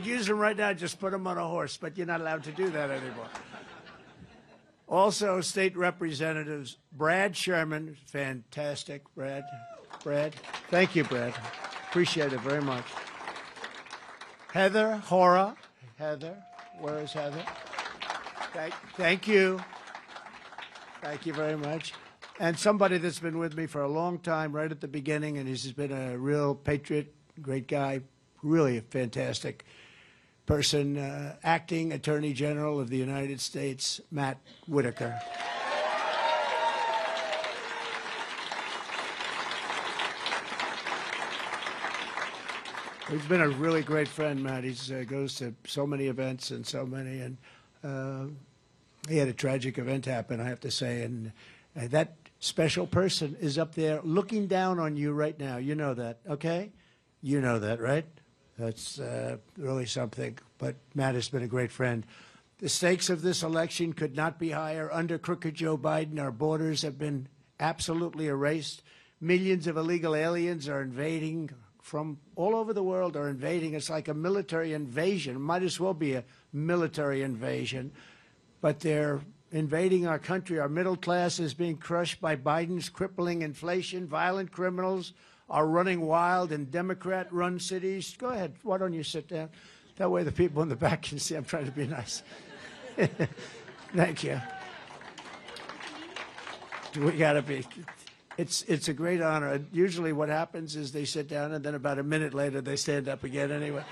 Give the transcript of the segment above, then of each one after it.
use them right now, just put them on a horse, but you're not allowed to do that anymore. Also, state representatives, Brad Sherman, fantastic, Brad. Thank you, Brad. Appreciate it very much. Heather Hora. Heather, where is Heather? Thank you. Thank you very much. And somebody that's been with me for a long time, right at the beginning, and he's been a real patriot, great guy, really a fantastic person, Acting Attorney General of the United States, Matt Whitaker. He's been a really great friend, Matt. He goes to so many events and so many, and he had a tragic event happen, I have to say, and that special person is up there looking down on you right now. You know that, okay? You know that, right? That's really something. But Matt has been a great friend. The stakes of this election could not be higher. Under crooked Joe Biden, our borders have been absolutely erased. Millions of illegal aliens are invading from all over the world are invading. It's like a military invasion. It might as well be a military invasion. But they're invading our country. Our middle class is being crushed by Biden's crippling inflation. Violent criminals are running wild in Democrat-run cities. Go ahead. Why don't you sit down? That way the people in the back can see I'm trying to be nice. Thank you. We got to be. It's a great honor. Usually what happens is they sit down, and then about a minute later they stand up again anyway.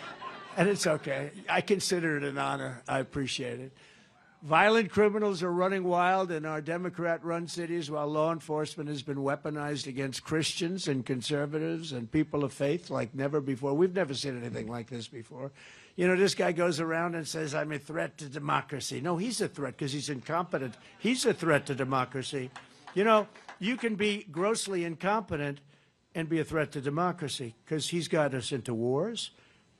And it's okay. I consider it an honor. I appreciate it. Violent criminals are running wild in our Democrat-run cities while law enforcement has been weaponized against Christians and conservatives and people of faith like never before. We've never seen anything like this before. You know, this guy goes around and says, I'm a threat to democracy. No, he's a threat because he's incompetent. He's a threat to democracy. You know, you can be grossly incompetent and be a threat to democracy because he's got us into wars.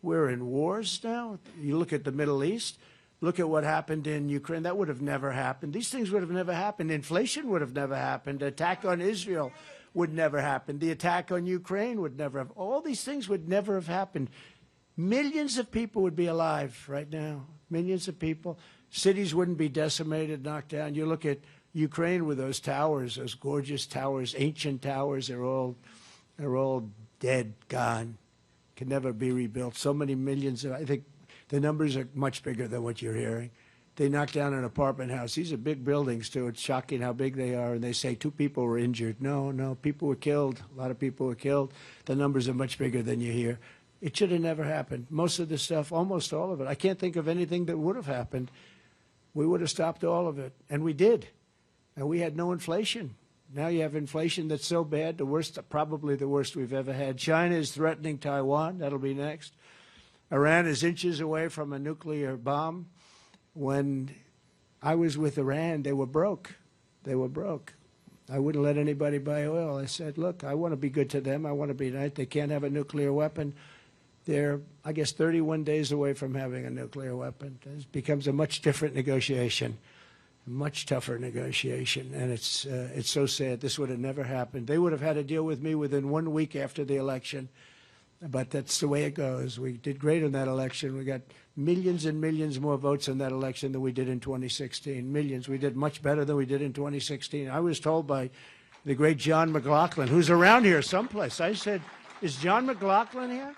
We're in wars now. You look at the Middle East. Look at what happened in Ukraine. That would have never happened. These things would have never happened. Inflation would have never happened. The attack on Israel would never happen. The attack on Ukraine would never have. All these things would never have happened. Millions of people would be alive right now. Millions of people. Cities wouldn't be decimated, knocked down. You look at Ukraine with those towers, those gorgeous towers, ancient towers. They're all dead, gone. Can never be rebuilt. So many millions of, I think, the numbers are much bigger than what you're hearing. They knocked down an apartment house. These are big buildings, too. It's shocking how big they are. And they say 2 people were injured. No, people were killed. A lot of people were killed. The numbers are much bigger than you hear. It should have never happened. Most of the stuff, almost all of it. I can't think of anything that would have happened. We would have stopped all of it. And we did. And we had no inflation. Now you have inflation that's so bad, the worst, probably the worst we've ever had. China is threatening Taiwan. That'll be next. Iran is inches away from a nuclear bomb. When I was with Iran, they were broke. They were broke. I wouldn't let anybody buy oil. I said, look, I want to be good to them. I want to be nice. They can't have a nuclear weapon. They're, I guess, 31 days away from having a nuclear weapon. It becomes a much different negotiation, a much tougher negotiation. And it's so sad. This would have never happened. They would have had to deal with me within 1 week after the election. But that's the way it goes. We did great in that election. We got millions and millions more votes in that election than we did in 2016. Millions. We did much better than we did in 2016. I was told by the great John McLaughlin, who's around here someplace. I said, is John McLaughlin here?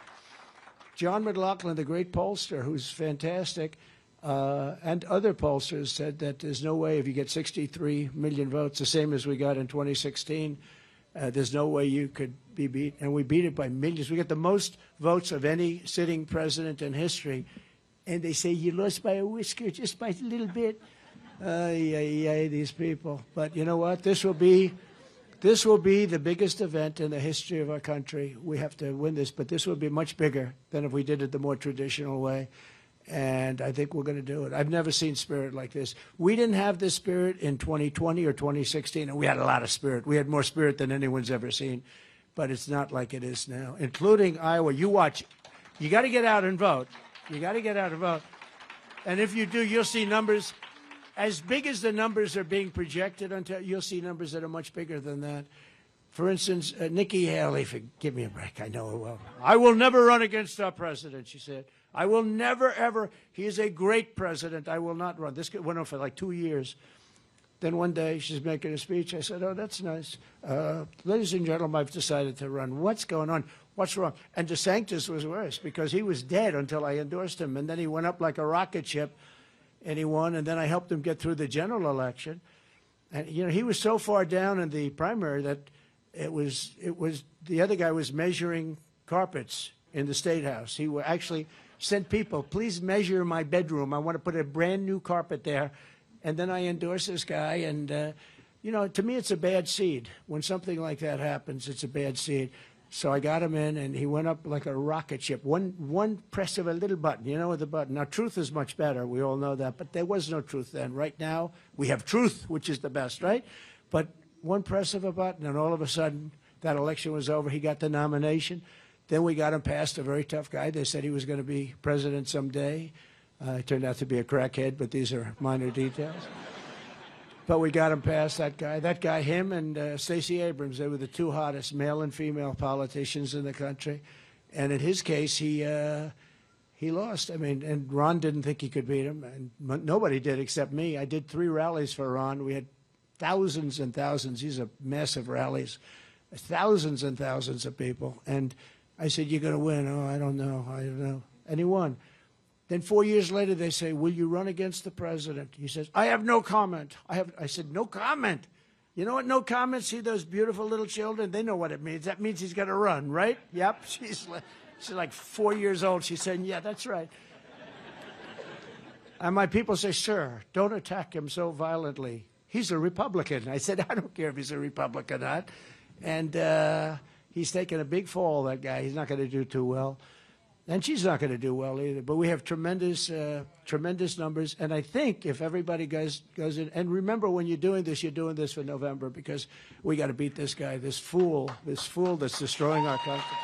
John McLaughlin, the great pollster, who's fantastic, and other pollsters said that there's no way if you get 63 million votes, the same as we got in 2016, there's no way you could be beat. And we beat it by millions. We got the most votes of any sitting president in history. And they say, you lost by a whisker, just by a little bit. These people. But you know what? This will be the biggest event in the history of our country. We have to win this, but this will be much bigger than if we did it the more traditional way. And I think we're going to do it. I've never seen spirit like this. We didn't have this spirit in 2020 or 2016, and we had a lot of spirit. We had more spirit than anyone's ever seen, but it's not like it is now, including Iowa. You watch. You got to get out and vote. You got to get out and vote. And if you do, you'll see numbers as big as the numbers are being projected. You'll see numbers that are much bigger than that. For instance, Nikki Haley, give me a break. I know her well. I will never run against our president, she said. I will never, ever. He is a great president. I will not run. This went on for like 2 years. Then one day she's making a speech. I said, oh, that's nice. Ladies and gentlemen, I've decided to run. What's going on? What's wrong? And DeSantis was worse because he was dead until I endorsed him. And then he went up like a rocket ship and he won. And then I helped him get through the general election. And, you know, he was so far down in the primary that it was the other guy was measuring carpets in the State House. He actually sent people, please measure my bedroom. I want to put a brand new carpet there. And then I endorse this guy, and, you know, to me it's a bad seed. When something like that happens, it's a bad seed. So I got him in, and he went up like a rocket ship. One press of a little button, you know, with the button. Now, truth is much better. We all know that. But there was no truth then. Right now, we have truth, which is the best, right? But one press of a button, and all of a sudden, that election was over. He got the nomination. Then we got him past a very tough guy. They said he was going to be president someday. It turned out to be a crackhead, but these are minor details. But we got him past that guy. That guy, him and Stacey Abrams, they were the two hottest male and female politicians in the country. And in his case, he lost. I mean, and Ron didn't think he could beat him, and nobody did except me. I did 3 rallies for Ron. We had thousands and thousands. These are massive rallies, thousands and thousands of people. And I said, you're going to win. Oh, I don't know. And he won. Then 4 years later, they say, will you run against the president? He says, I have no comment. I said, no comment? You know what no comment? See those beautiful little children? They know what it means. That means he's going to run, right? Yep. She's like 4 years old. She's saying, yeah, that's right. And my people say, sir, don't attack him so violently. He's a Republican. I said, I don't care if he's a Republican or not. And he's taken a big fall, that guy. He's not going to do too well. And she's not going to do well either. But we have tremendous numbers. And I think if everybody goes in, and remember when you're doing this for November, because we got to beat this guy, this fool that's destroying our country.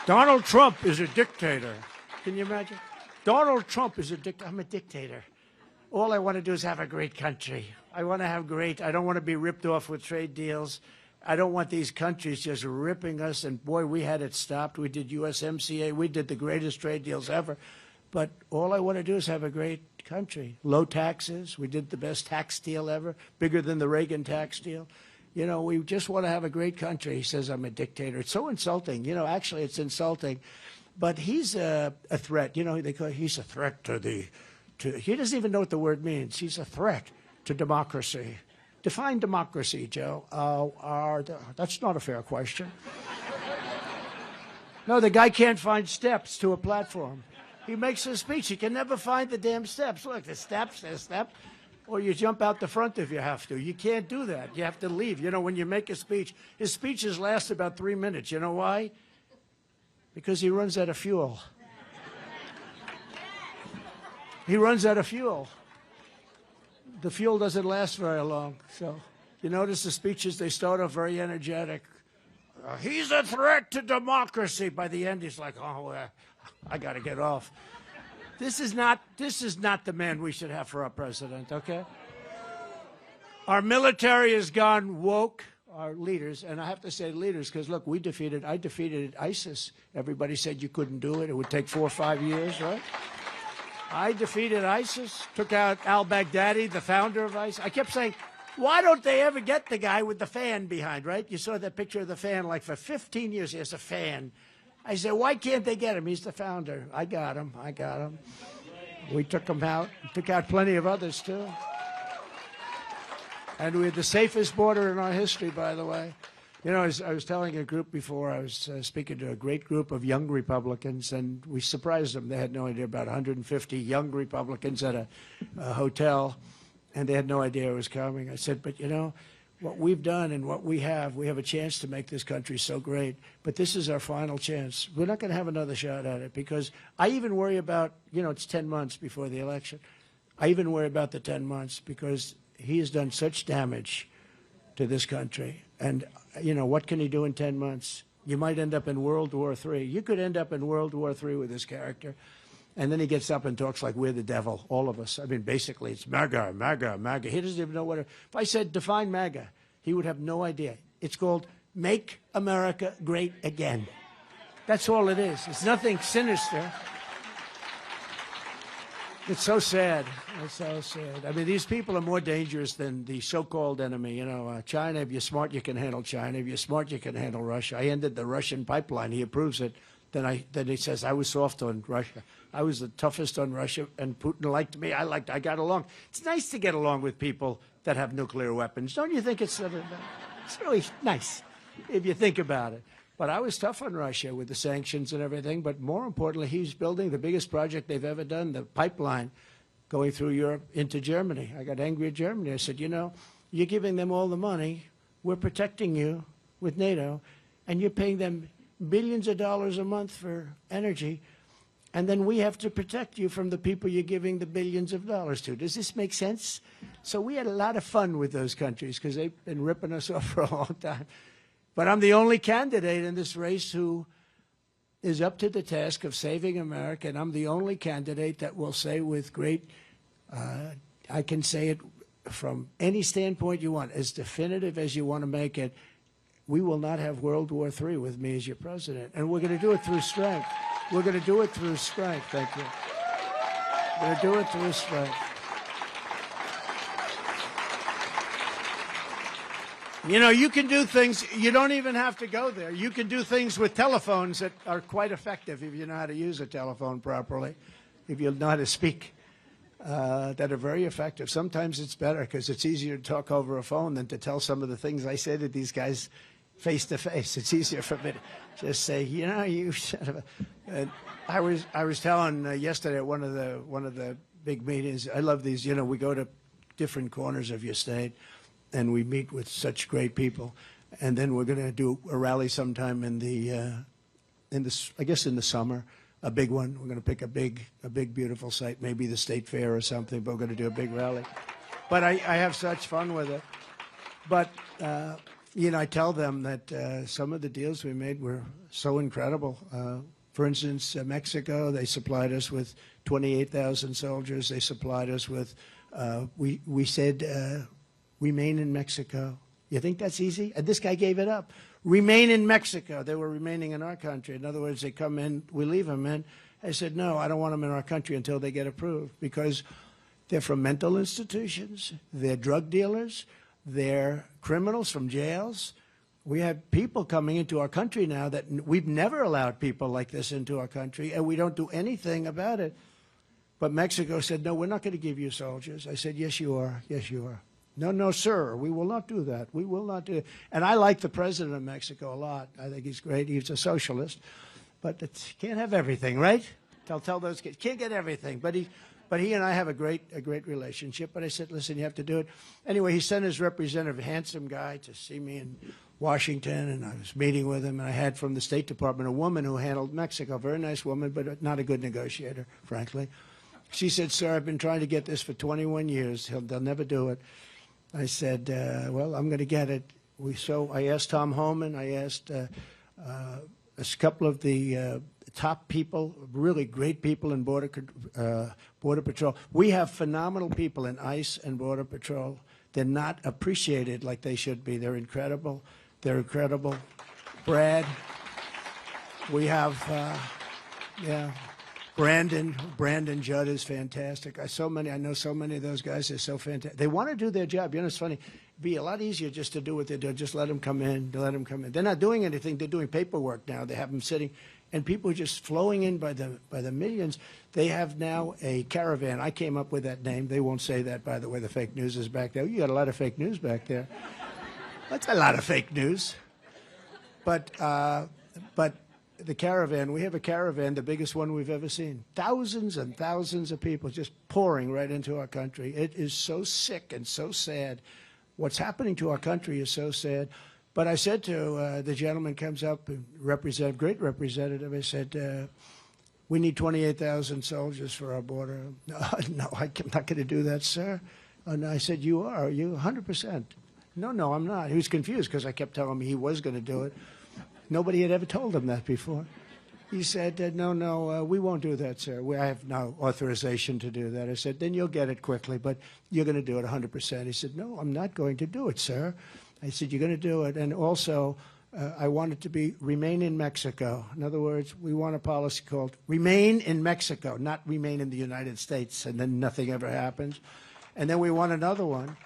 Donald Trump is a dictator. Can you imagine? Donald Trump is a dictator. I'm a dictator. All I want to do is have a great country. I want to have great. I don't want to be ripped off with trade deals. I don't want these countries just ripping us. And, boy, we had it stopped. We did USMCA. We did the greatest trade deals ever. But all I want to do is have a great country. Low taxes. We did the best tax deal ever, bigger than the Reagan tax deal. You know, we just want to have a great country. He says I'm a dictator. It's so insulting. You know, actually it's insulting. But he's a threat. You know, he's a threat to he doesn't even know what the word means. He's a threat to democracy. Define democracy, Joe. That's not a fair question. No, the guy can't find steps to a platform. He makes a speech. He can never find the damn steps. Look, the steps. Or you jump out the front if you have to. You can't do that. You have to leave. You know, when you make a speech, his speeches last about 3 minutes. You know why? Because he runs out of fuel. He runs out of fuel. The fuel doesn't last very long. So you notice the speeches, they start off very energetic. He's a threat to democracy. By the end, he's like, oh, I got to get off. This is not the man we should have for our president, okay? Our military has gone woke, our leaders, and I have to say leaders because, look, I defeated ISIS. Everybody said you couldn't do it. It would take 4 or 5 years, right? I defeated ISIS, took out al-Baghdadi, the founder of ISIS. I kept saying, why don't they ever get the guy with the fan behind, right? You saw that picture of the fan, like for 15 years, he has a fan. I said, why can't they get him? He's the founder. I got him. We took him out. Took out plenty of others, too. And we had the safest border in our history, by the way. You know, I was telling a group before, I was speaking to a great group of young Republicans, and we surprised them. They had no idea, about 150 young Republicans at a hotel, and they had no idea it was coming. I said, but, you know, what we've done and what we have a chance to make this country so great, but this is our final chance. We're not going to have another shot at it because I even worry about, you know, it's 10 months before the election. I even worry about the 10 months because he has done such damage to this country. And, you know, what can he do in 10 months? You might end up in World War III. You could end up in World War III with this character. And then he gets up and talks like we're the devil, all of us. I mean, basically, it's MAGA, MAGA, MAGA. He doesn't even know what if I said define MAGA, he would have no idea. It's called Make America Great Again. That's all it is. It's nothing sinister. It's so sad. It's so sad. I mean, these people are more dangerous than the so-called enemy. You know, China, if you're smart, you can handle China. If you're smart, you can handle Russia. I ended the Russian pipeline. He approves it. Then he says, I was soft on Russia. I was the toughest on Russia, and Putin liked me. I got along. It's nice to get along with people that have nuclear weapons. Don't you think it's really nice if you think about it? But I was tough on Russia with the sanctions and everything. But more importantly, he's building the biggest project they've ever done, the pipeline going through Europe into Germany. I got angry at Germany. I said, you know, you're giving them all the money. We're protecting you with NATO, and you're paying them billions of dollars a month for energy. And then we have to protect you from the people you're giving the billions of dollars to. Does this make sense? So we had a lot of fun with those countries because they've been ripping us off for a long time. But I'm the only candidate in this race who is up to the task of saving America, and I'm the only candidate that will say with great, I can say it from any standpoint you want, as definitive as you want to make it, we will not have World War III with me as your president. And we're going to do it through strength. We're going to do it through strength. Thank you. We're going to do it through strength. You know, you can do things, you don't even have to go there. You can do things with telephones that are quite effective if you know how to use a telephone properly, if you know how to speak, that are very effective. Sometimes it's better because it's easier to talk over a phone than to tell some of the things I say to these guys face to face. It's easier for me to just say, you know, you son of a... I was telling yesterday at one of the big meetings, I love these, you know, we go to different corners of your state, and we meet with such great people, and then we're going to do a rally sometime in I guess in the summer, a big one. We're going to pick a big beautiful site, maybe the State Fair or something. But we're going to do a big rally. But I have such fun with it. But you know, I tell them that some of the deals we made were so incredible. For instance, Mexico, they supplied us with 28,000 soldiers. They supplied us with. We said. Remain in Mexico. You think that's easy? And this guy gave it up. Remain in Mexico. They were remaining in our country. In other words, they come in, we leave them in. I said, no, I don't want them in our country until they get approved because they're from mental institutions, they're drug dealers, they're criminals from jails. We have people coming into our country now that we've never allowed people like this into our country, and we don't do anything about it. But Mexico said, no, we're not going to give you soldiers. I said, yes, you are. Yes, you are. No, no, sir, we will not do that. We will not do it. And I like the president of Mexico a lot. I think he's great. He's a socialist. But you can't have everything, right? Tell those kids, can't get everything. But he and I have a great relationship. But I said, listen, you have to do it. Anyway, he sent his representative, a handsome guy, to see me in Washington. And I was meeting with him. And I had from the State Department a woman who handled Mexico, a very nice woman, but not a good negotiator, frankly. She said, sir, I've been trying to get this for 21 years. They'll never do it. I said, well, I'm going to get it. I asked Tom Homan. I asked a couple of the top people, really great people in Border Patrol. We have phenomenal people in ICE and Border Patrol. They're not appreciated like they should be. They're incredible. They're incredible. Brad, we have, yeah. Brandon Judd is fantastic. I know so many of those guys are so fantastic. They want to do their job. You know, it's funny. It'd be a lot easier just to do what they do. Just let them come in. Let them come in. They're not doing anything. They're doing paperwork now. They have them sitting, and people are just flowing in by the millions. They have now a caravan. I came up with that name. They won't say that, by the way. The fake news is back there. You got a lot of fake news back there. That's a lot of fake news. But the caravan, we have a caravan, the biggest one we've ever seen. Thousands and thousands of people just pouring right into our country. It is so sick and so sad. What's happening to our country is so sad. But I said to the gentleman comes up, great representative, I said, we need 28,000 soldiers for our border. No, I'm not going to do that, sir. And I said, you are? You 100%? No, I'm not. He was confused because I kept telling him he was going to do it. Nobody had ever told him that before. He said, no, we won't do that, sir. I have no authorization to do that. I said, then you'll get it quickly, but you're going to do it 100%. He said, no, I'm not going to do it, sir. I said, you're going to do it. And also, I want it to be remain in Mexico. In other words, we want a policy called remain in Mexico, not remain in the United States, and then nothing ever happens. And then we want another one,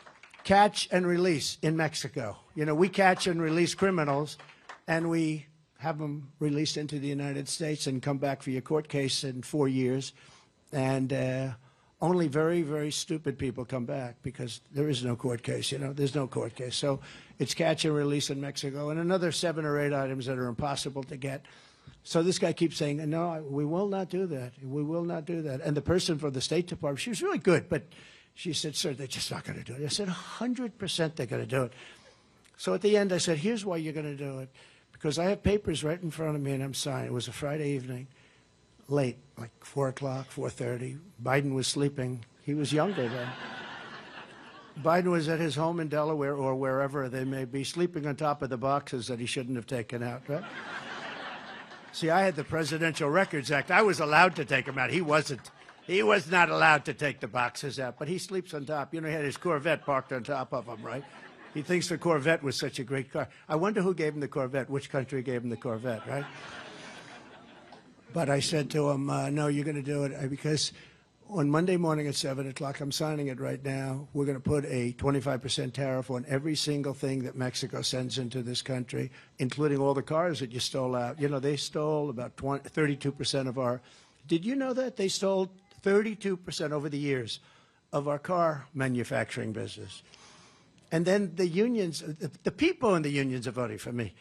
catch and release in Mexico. You know, we catch and release criminals, and we have them released into the United States and come back for your court case in 4 years. And only very, very stupid people come back because there is no court case, you know, there's no court case. So it's catch and release in Mexico and another 7 or 8 items that are impossible to get. So this guy keeps saying, no, we will not do that. We will not do that. And the person from the State Department, she was really good, but she said, sir, they're just not going to do it. I said, 100% they're going to do it. So at the end, I said, here's why you're going to do it. Because I have papers right in front of me and I'm signing. It was a Friday evening. Late, like 4 o'clock, 4:30. Biden was sleeping. He was younger then. Biden was at his home in Delaware or wherever they may be, sleeping on top of the boxes that he shouldn't have taken out, right? See, I had the Presidential Records Act. I was allowed to take them out. He wasn't. He was not allowed to take the boxes out, but he sleeps on top. You know, he had his Corvette parked on top of him, right? He thinks the Corvette was such a great car. I wonder who gave him the Corvette, which country gave him the Corvette, right? But I said to him, no, you're going to do it because on Monday morning at 7 o'clock, I'm signing it right now, we're going to put a 25% tariff on every single thing that Mexico sends into this country, including all the cars that you stole out. You know, they stole about 32% of our, did you know that? They stole 32% over the years of our car manufacturing business. And then the unions, the people in the unions are voting for me.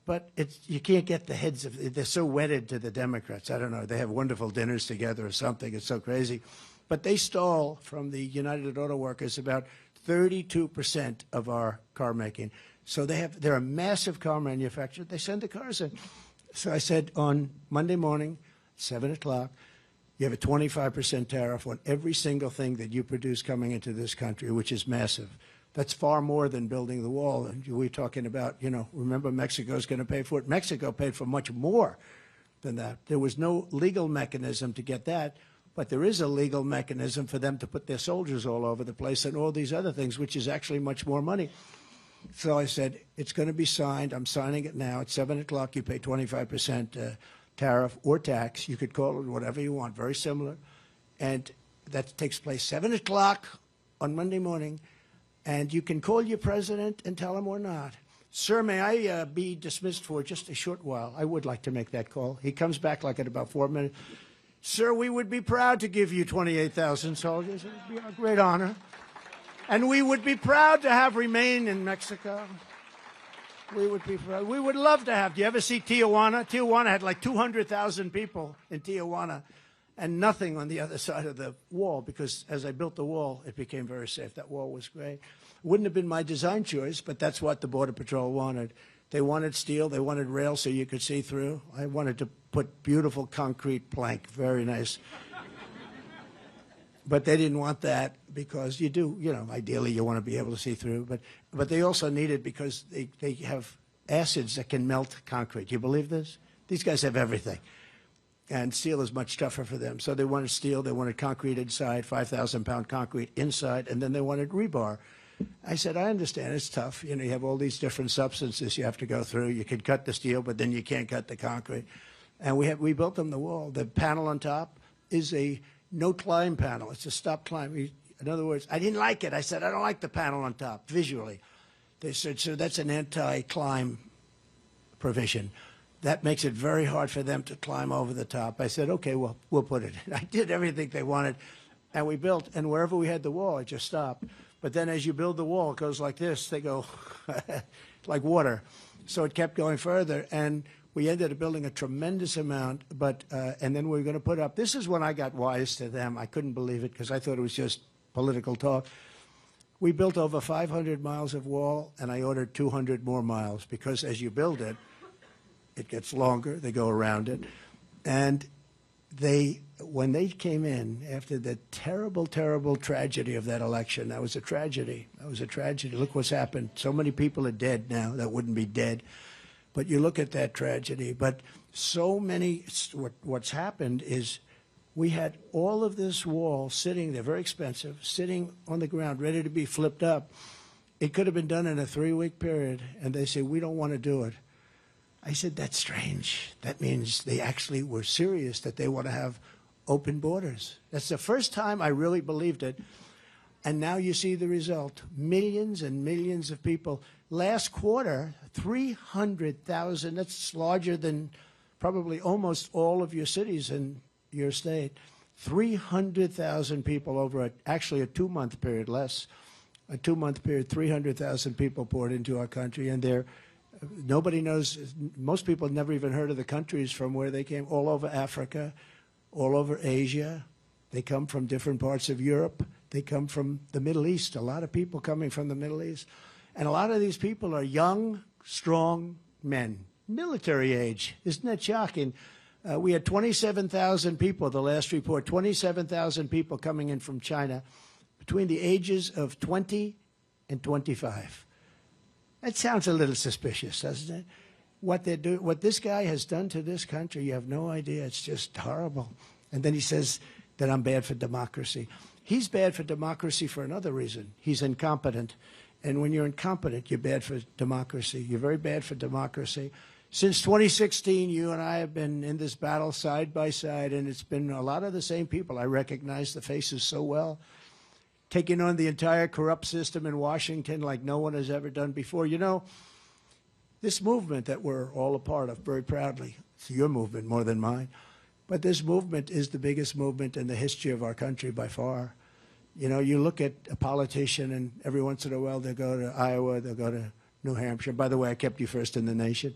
But you can't get the heads of, they're so wedded to the Democrats. I don't know, they have wonderful dinners together or something. It's so crazy. But they stole from the United Auto Workers about 32% of our car making. So they're a massive car manufacturer. They send the cars in. So I said on Monday morning, 7 o'clock, you have a 25% tariff on every single thing that you produce coming into this country, which is massive. That's far more than building the wall. And we're talking about, you know, remember Mexico's going to pay for it. Mexico paid for much more than that. There was no legal mechanism to get that, but there is a legal mechanism for them to put their soldiers all over the place and all these other things, which is actually much more money. So I said, it's going to be signed. I'm signing it now. At 7 o'clock, you pay 25% tariff or tax. You could call it whatever you want, very similar. And that takes place 7 o'clock on Monday morning. And you can call your president and tell him or not. Sir, may I be dismissed for just a short while? I would like to make that call. He comes back like in about 4 minutes. Sir, we would be proud to give you 28,000 soldiers. It would be a great honor. And we would be proud to have remain in Mexico. We would be proud. We would love to have. Do you ever see Tijuana? Tijuana had like 200,000 people in Tijuana. And nothing on the other side of the wall, because as I built the wall, it became very safe. That wall was great. Wouldn't have been my design choice, but that's what the Border Patrol wanted. They wanted steel. They wanted rail so you could see through. I wanted to put beautiful concrete plank, very nice. But they didn't want that because you do, you know, ideally you want to be able to see through. But they also need it because they have acids that can melt concrete. Do you believe this? These guys have everything. And steel is much tougher for them. So they wanted steel, they wanted concrete inside, 5,000-pound concrete inside, and then they wanted rebar. I said, I understand, it's tough. You know, you have all these different substances you have to go through. You can cut the steel, but then you can't cut the concrete. And we built them the wall. The panel on top is a no-climb panel. It's a stop climb. In other words, I didn't like it. I said, I don't like the panel on top, visually. They said, so that's an anti-climb provision. That makes it very hard for them to climb over the top. I said, okay, well, we'll put it in. I did everything they wanted, and we built. And wherever we had the wall, it just stopped. But then as you build the wall, it goes like this. They go like water. So it kept going further, and we ended up building a tremendous amount. But and then we were going to put up. This is when I got wise to them. I couldn't believe it because I thought it was just political talk. We built over 500 miles of wall, and I ordered 200 more miles because as you build it, it gets longer. They go around it. And when they came in after the terrible, terrible tragedy of that election, that was a tragedy. That was a tragedy. Look what's happened. So many people are dead now that wouldn't be dead. But you look at that tragedy. But so many, what's happened is we had all of this wall sitting there, very expensive, sitting on the ground, ready to be flipped up. It could have been done in a 3-week period. And they say, we don't want to do it. I said, that's strange. That means they actually were serious that they want to have open borders. That's the first time I really believed it. And now you see the result. Millions and millions of people. Last quarter, 300,000. That's larger than probably almost all of your cities in your state. 300,000 people over actually a 2-month period, less. A 2-month period, 300,000 people poured into our country. And nobody knows, most people have never even heard of the countries from where they came, all over Africa, all over Asia. They come from different parts of Europe. They come from the Middle East, a lot of people coming from the Middle East. And a lot of these people are young, strong men, military age. Isn't that shocking? We had 27,000 people, the last report, 27,000 people coming in from China between the ages of 20 and 25. That sounds a little suspicious, doesn't it? What this guy has done to this country, you have no idea. It's just horrible. And then he says that I'm bad for democracy. He's bad for democracy for another reason. He's incompetent. And when you're incompetent, you're bad for democracy. You're very bad for democracy. Since 2016, you and I have been in this battle side by side, and it's been a lot of the same people. I recognize the faces so well. Taking on the entire corrupt system in Washington like no one has ever done before. You know, this movement that we're all a part of very proudly, it's your movement more than mine, but this movement is the biggest movement in the history of our country by far. You know, you look at a politician and every once in a while they'll go to Iowa, they'll go to New Hampshire. By the way, I kept you first in the nation.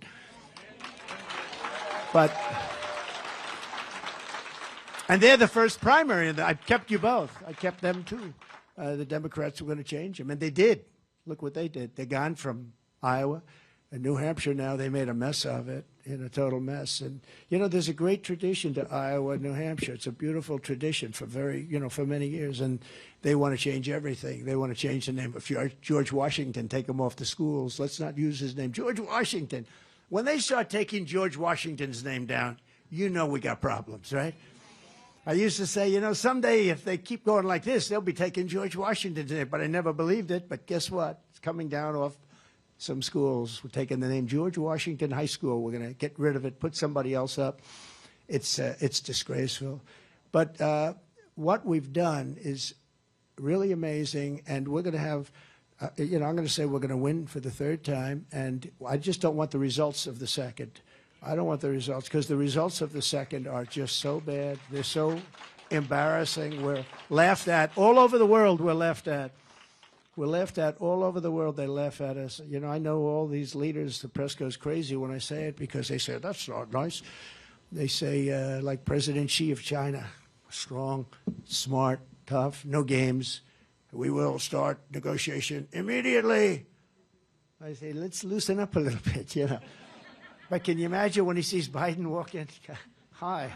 And they're the first primary, and I kept you both. I kept them too. The Democrats were going to change them, and they did. Look what they did. They're gone from Iowa and New Hampshire now. They made a mess of it, a total mess. And, you know, there's a great tradition to Iowa and New Hampshire. It's a beautiful tradition for for many years, and they want to change everything. They want to change the name of George Washington, take him off the schools. Let's not use his name. George Washington. When they start taking George Washington's name down, you know we got problems, right? I used to say, you know, someday if they keep going like this, they'll be taking George Washington's name. But I never believed it. But guess what? It's coming down off some schools. We're taking the name George Washington High School. We're going to get rid of it, put somebody else up. It's disgraceful. But what we've done is really amazing. And we're going to have, I'm going to say we're going to win for the third time. And I just don't want the results of the second. I don't want the results, because the results of the second are just so bad. They're so embarrassing. We're laughed at. All over the world, we're laughed at. We're laughed at all over the world. They laugh at us. You know, I know all these leaders, the press goes crazy when I say it, because they say, that's not nice. They say, like President Xi of China, strong, smart, tough, no games. We will start negotiation immediately. I say, let's loosen up a little bit, you know. But can you imagine when he sees Biden walk in? Hi.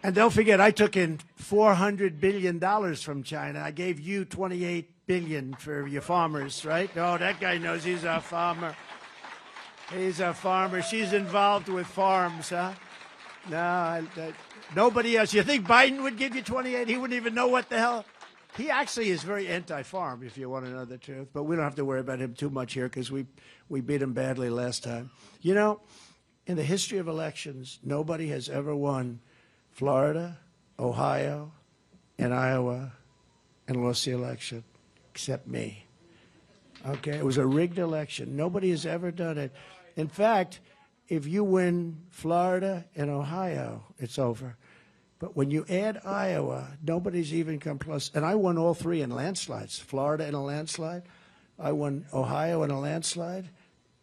And don't forget, I took in $400 billion from China. I gave you $28 billion for your farmers, right? Oh, that guy knows he's a farmer. He's a farmer. She's involved with farms, huh? No, nobody else. You think Biden would give you 28? He wouldn't even know what the hell. He actually is very anti-farm, if you want to know the truth. But we don't have to worry about him too much here, because we beat him badly last time. You know, in the history of elections, nobody has ever won Florida, Ohio, and Iowa and lost the election except me. Okay? It was a rigged election. Nobody has ever done it. In fact, if you win Florida and Ohio, it's over. But when you add Iowa, nobody's even come close. And I won all three in landslides. Florida in a landslide. I won Ohio in a landslide.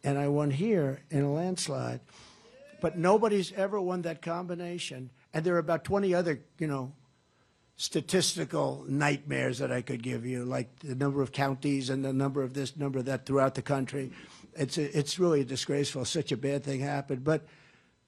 And I won here in a landslide. But nobody's ever won that combination. And there are about 20 other, statistical nightmares that I could give you, like the number of counties and the number of this, number of that throughout the country. It's really disgraceful. Such a bad thing happened. But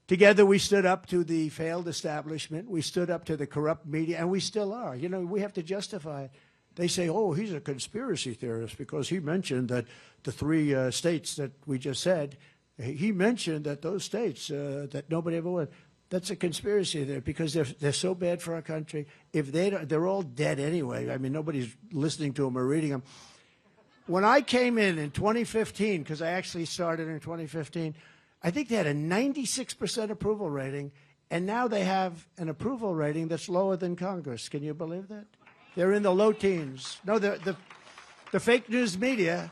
together, we stood up to the failed establishment. We stood up to the corrupt media, and we still are. You know, we have to justify it. They say, oh, he's a conspiracy theorist because he mentioned that the three states that we just said, he mentioned that those states that nobody ever won. That's a conspiracy there, because they're so bad for our country. If they're all dead anyway. I mean, nobody's listening to them or reading them. When I came in 2015, because I actually started in 2015, I think they had a 96% approval rating, and now they have an approval rating that's lower than Congress. Can you believe that? They're in the low teens. No, the fake news media,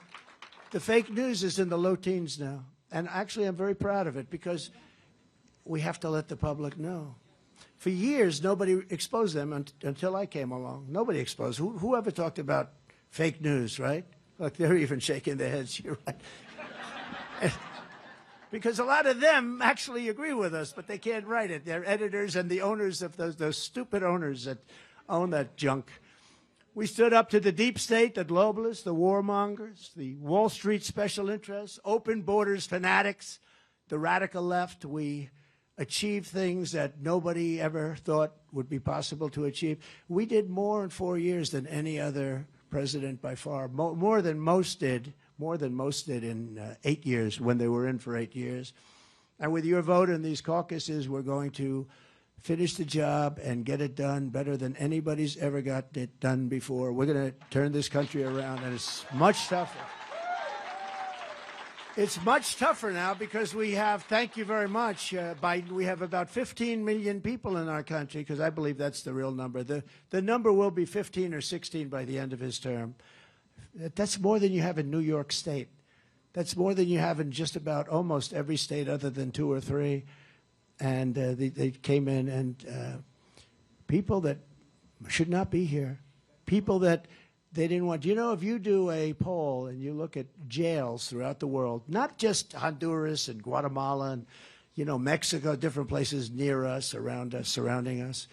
the fake news is in the low teens now. And actually, I'm very proud of it because we have to let the public know. For years, nobody exposed them until I came along. Nobody exposed. Who ever talked about fake news, right? Look, they're even shaking their heads. You're right. Because a lot of them actually agree with us, but they can't write it. They're editors and the owners of those stupid owners that own that junk. We stood up to the deep state, the globalists, the warmongers, the Wall Street special interests, open borders fanatics, the radical left. We achieved things that nobody ever thought would be possible to achieve. We did more in 4 years than any other president by far, more than most did in 8 years when they were in for 8 years. And with your vote in these caucuses, we're going to finish the job and get it done better than anybody's ever got it done before. We're going to turn this country around, and it's much tougher. It's much tougher now because we have, thank you very much, we have about 15 million people in our country, because I believe that's the real number. The number will be 15 or 16 by the end of his term. That's more than you have in New York State. That's more than you have in just about almost every state other than 2 or 3. And they came in, and people that should not be here, people that they didn't want. You know, if you do a poll and you look at jails throughout the world, not just Honduras and Guatemala and, you know, Mexico, different places near us, around us, surrounding us.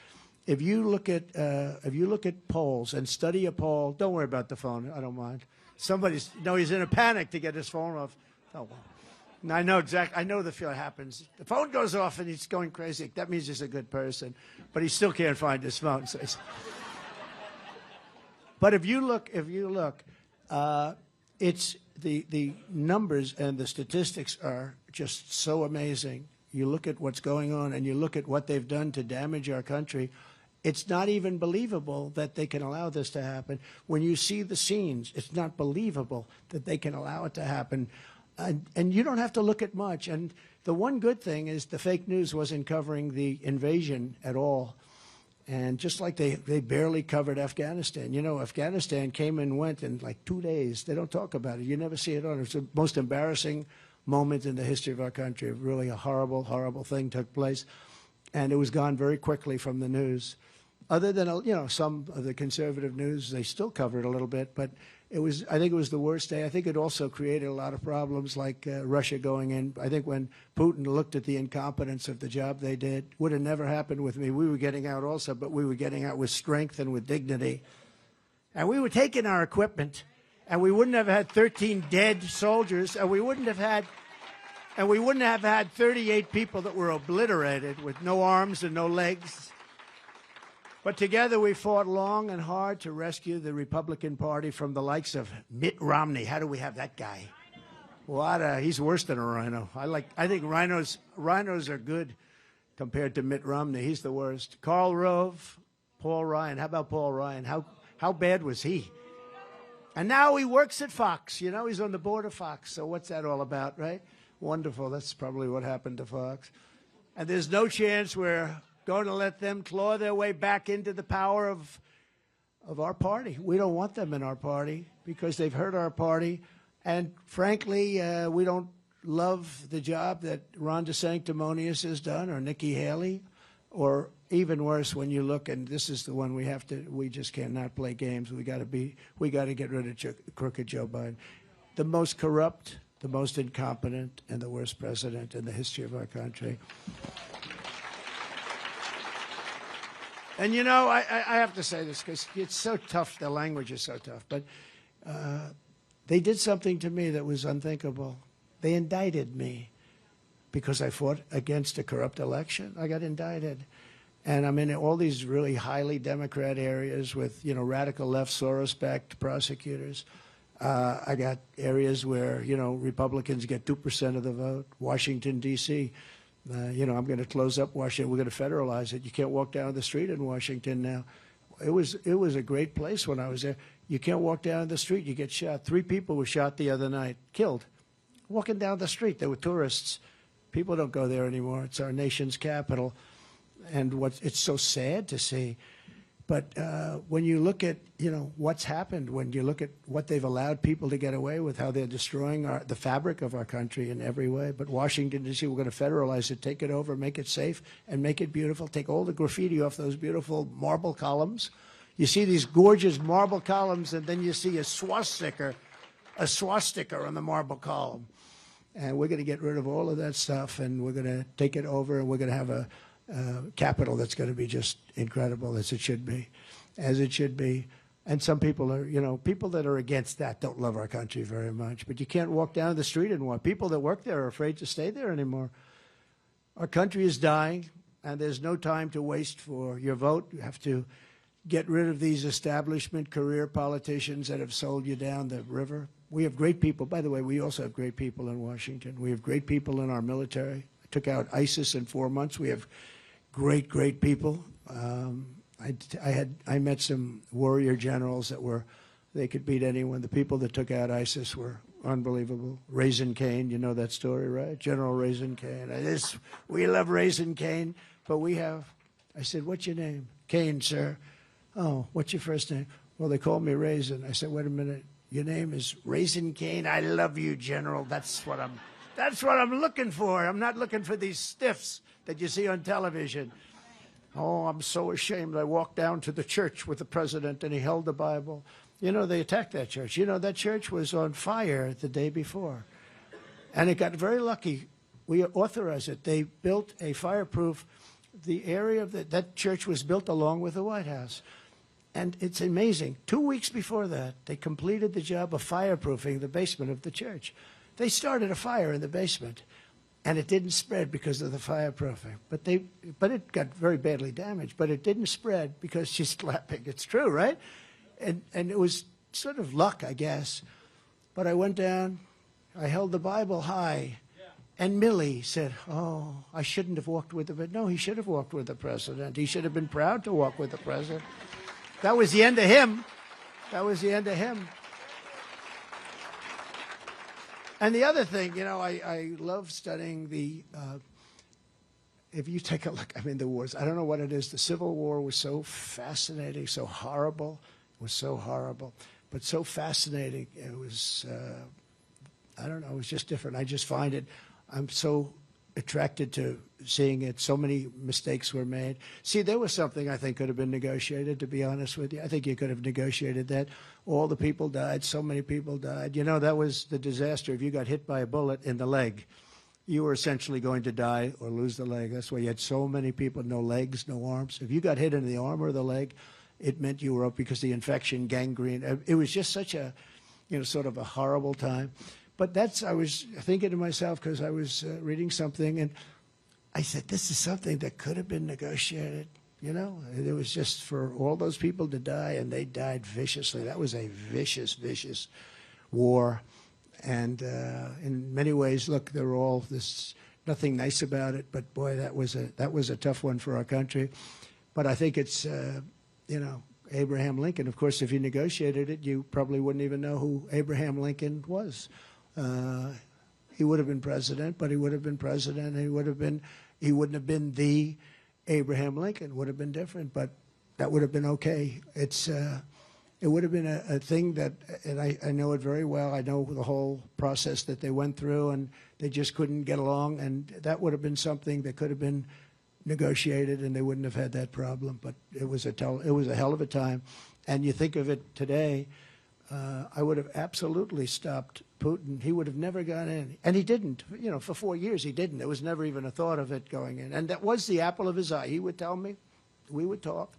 If you look at polls and study a poll, don't worry about the phone. I don't mind. He's in a panic to get his phone off. Oh, well. I know exactly. I know the feeling happens. The phone goes off and he's going crazy. That means he's a good person, but he still can't find his phone. So but if you look, it's the numbers and the statistics are just so amazing. You look at what's going on and you look at what they've done to damage our country. It's not even believable that they can allow this to happen. When you see the scenes, it's not believable that they can allow it to happen. And you don't have to look at much. And the one good thing is the fake news wasn't covering the invasion at all. And just like they barely covered Afghanistan. You know, Afghanistan came and went in like 2 days. They don't talk about it. You never see it on. It's the most embarrassing moment in the history of our country. Really a horrible, horrible thing took place. And it was gone very quickly from the news. Other than, you know, some of the conservative news, they still covered a little bit. But I think it was the worst day. I think it also created a lot of problems like Russia going in. I think when Putin looked at the incompetence of the job they did, would have never happened with me. We were getting out also, but we were getting out with strength and with dignity. And we were taking our equipment, and we wouldn't have had 13 dead soldiers, and we wouldn't have had 38 people that were obliterated with no arms and no legs. But together we fought long and hard to rescue the Republican Party from the likes of Mitt Romney. How do we have that guy? He's worse than a rhino. I think rhinos are good compared to Mitt Romney. He's the worst. Karl Rove, Paul Ryan. How about Paul Ryan? How bad was he? And now he works at Fox. You know, he's on the board of Fox. So what's that all about, right? Wonderful. That's probably what happened to Fox. And there's no chance we're going to let them claw their way back into the power of our party. We don't want them in our party because they've hurt our party. And frankly, we don't love the job that Ron DeSanctimonious has done, or Nikki Haley, or even worse when you look, and this is the one we just cannot play games. We got to get rid of crooked Joe Biden. The most corrupt, the most incompetent, and the worst president in the history of our country. And, you know, I have to say this because it's so tough. The language is so tough. But they did something to me that was unthinkable. They indicted me because I fought against a corrupt election. I got indicted. And I'm in all these really highly Democrat areas with, you know, radical left, Soros-backed prosecutors. I got areas where, you know, Republicans get 2% of the vote. Washington, D.C., you know, I'm going to close up Washington. We're going to federalize it. You can't walk down the street in Washington now. it was a great place when I was there. You can't walk down the street, you get shot. 3 people were shot the other night, killed, walking down the street. They were tourists. People don't go there anymore. It's our nation's capital, and it's so sad to see. But when you look at, what's happened, when you look at what they've allowed people to get away with, how they're destroying the fabric of our country in every way. But Washington, D.C., we're going to federalize it, take it over, make it safe, and make it beautiful. Take all the graffiti off those beautiful marble columns. You see these gorgeous marble columns, and then you see a swastika on the marble column. And we're going to get rid of all of that stuff, and we're going to take it over, and we're going to have a capital that's going to be just incredible, as it should be. And some people are, people that are against that don't love our country very much. But you can't walk down the street anymore. People that work there are afraid to stay there anymore. Our country is dying, and there's no time to waste for your vote. You have to get rid of these establishment career politicians that have sold you down the river. We have great people. By the way, we also have great people in Washington. We have great people in our military. I took out ISIS in 4 months. We have great people. I met some warrior generals they could beat anyone. The people that took out ISIS were unbelievable. Raisin Cane, you know that story, right? General Raisin Cane. We love Raisin Cane, but I said, what's your name? Cane, sir. Oh, what's your first name? Well, they called me Raisin. I said, wait a minute. Your name is Raisin Cane? I love you, General. That's what I'm looking for. I'm not looking for these stiffs that you see on television. Oh, I'm so ashamed. I walked down to the church with the president, and he held the Bible. They attacked that church. That church was on fire the day before. And it got very lucky. We authorized it. They built a fireproof. The area of that church was built along with the White House. And it's amazing. 2 weeks before that, they completed the job of fireproofing the basement of the church. They started a fire in the basement, and it didn't spread because of the fireproofing. But it got very badly damaged. But it didn't spread because she's clapping. It's true, right? And it was sort of luck, I guess. But I went down. I held the Bible high. And Millie said, oh, I shouldn't have walked with the... No, he should have walked with the president. He should have been proud to walk with the president. That was the end of him. And the other thing, I love studying if you take a look, the wars, I don't know what it is. The Civil War was so fascinating, so horrible. It was so horrible, but so fascinating. It was, I don't know, it was just different. I just find it, I'm so attracted to seeing it. So many mistakes were made. See, there was something I think could have been negotiated, to be honest with you. I think you could have negotiated that. All the people died. So many people died. That was the disaster. If you got hit by a bullet in the leg, you were essentially going to die or lose the leg. That's why you had so many people, no legs, no arms. If you got hit in the arm or the leg, it meant you were up because the infection, gangrene. It was just such a, sort of a horrible time. But I was thinking to myself, because I was reading something, and I said, this is something that could have been negotiated. It was just for all those people to die, and they died viciously. That was a vicious war. And in many ways, look, they're all nothing nice about it. But boy, that was a tough one for our country. But I think it's, Abraham Lincoln. Of course, if you negotiated it, you probably wouldn't even know who Abraham Lincoln was. He would have been president, but he would have been president, and he wouldn't have been the Abraham Lincoln. Would have been different, but that would have been okay. It would have been a thing that, and I know it very well. I know the whole process that they went through, and they just couldn't get along, and that would have been something that could have been negotiated, and they wouldn't have had that problem. But it was a hell of a time. And you think of it today, I would have absolutely stopped Putin. He would have never gone in. And he didn't. For 4 years he didn't. There was never even a thought of it going in. And that was the apple of his eye. He would tell me. We would talk.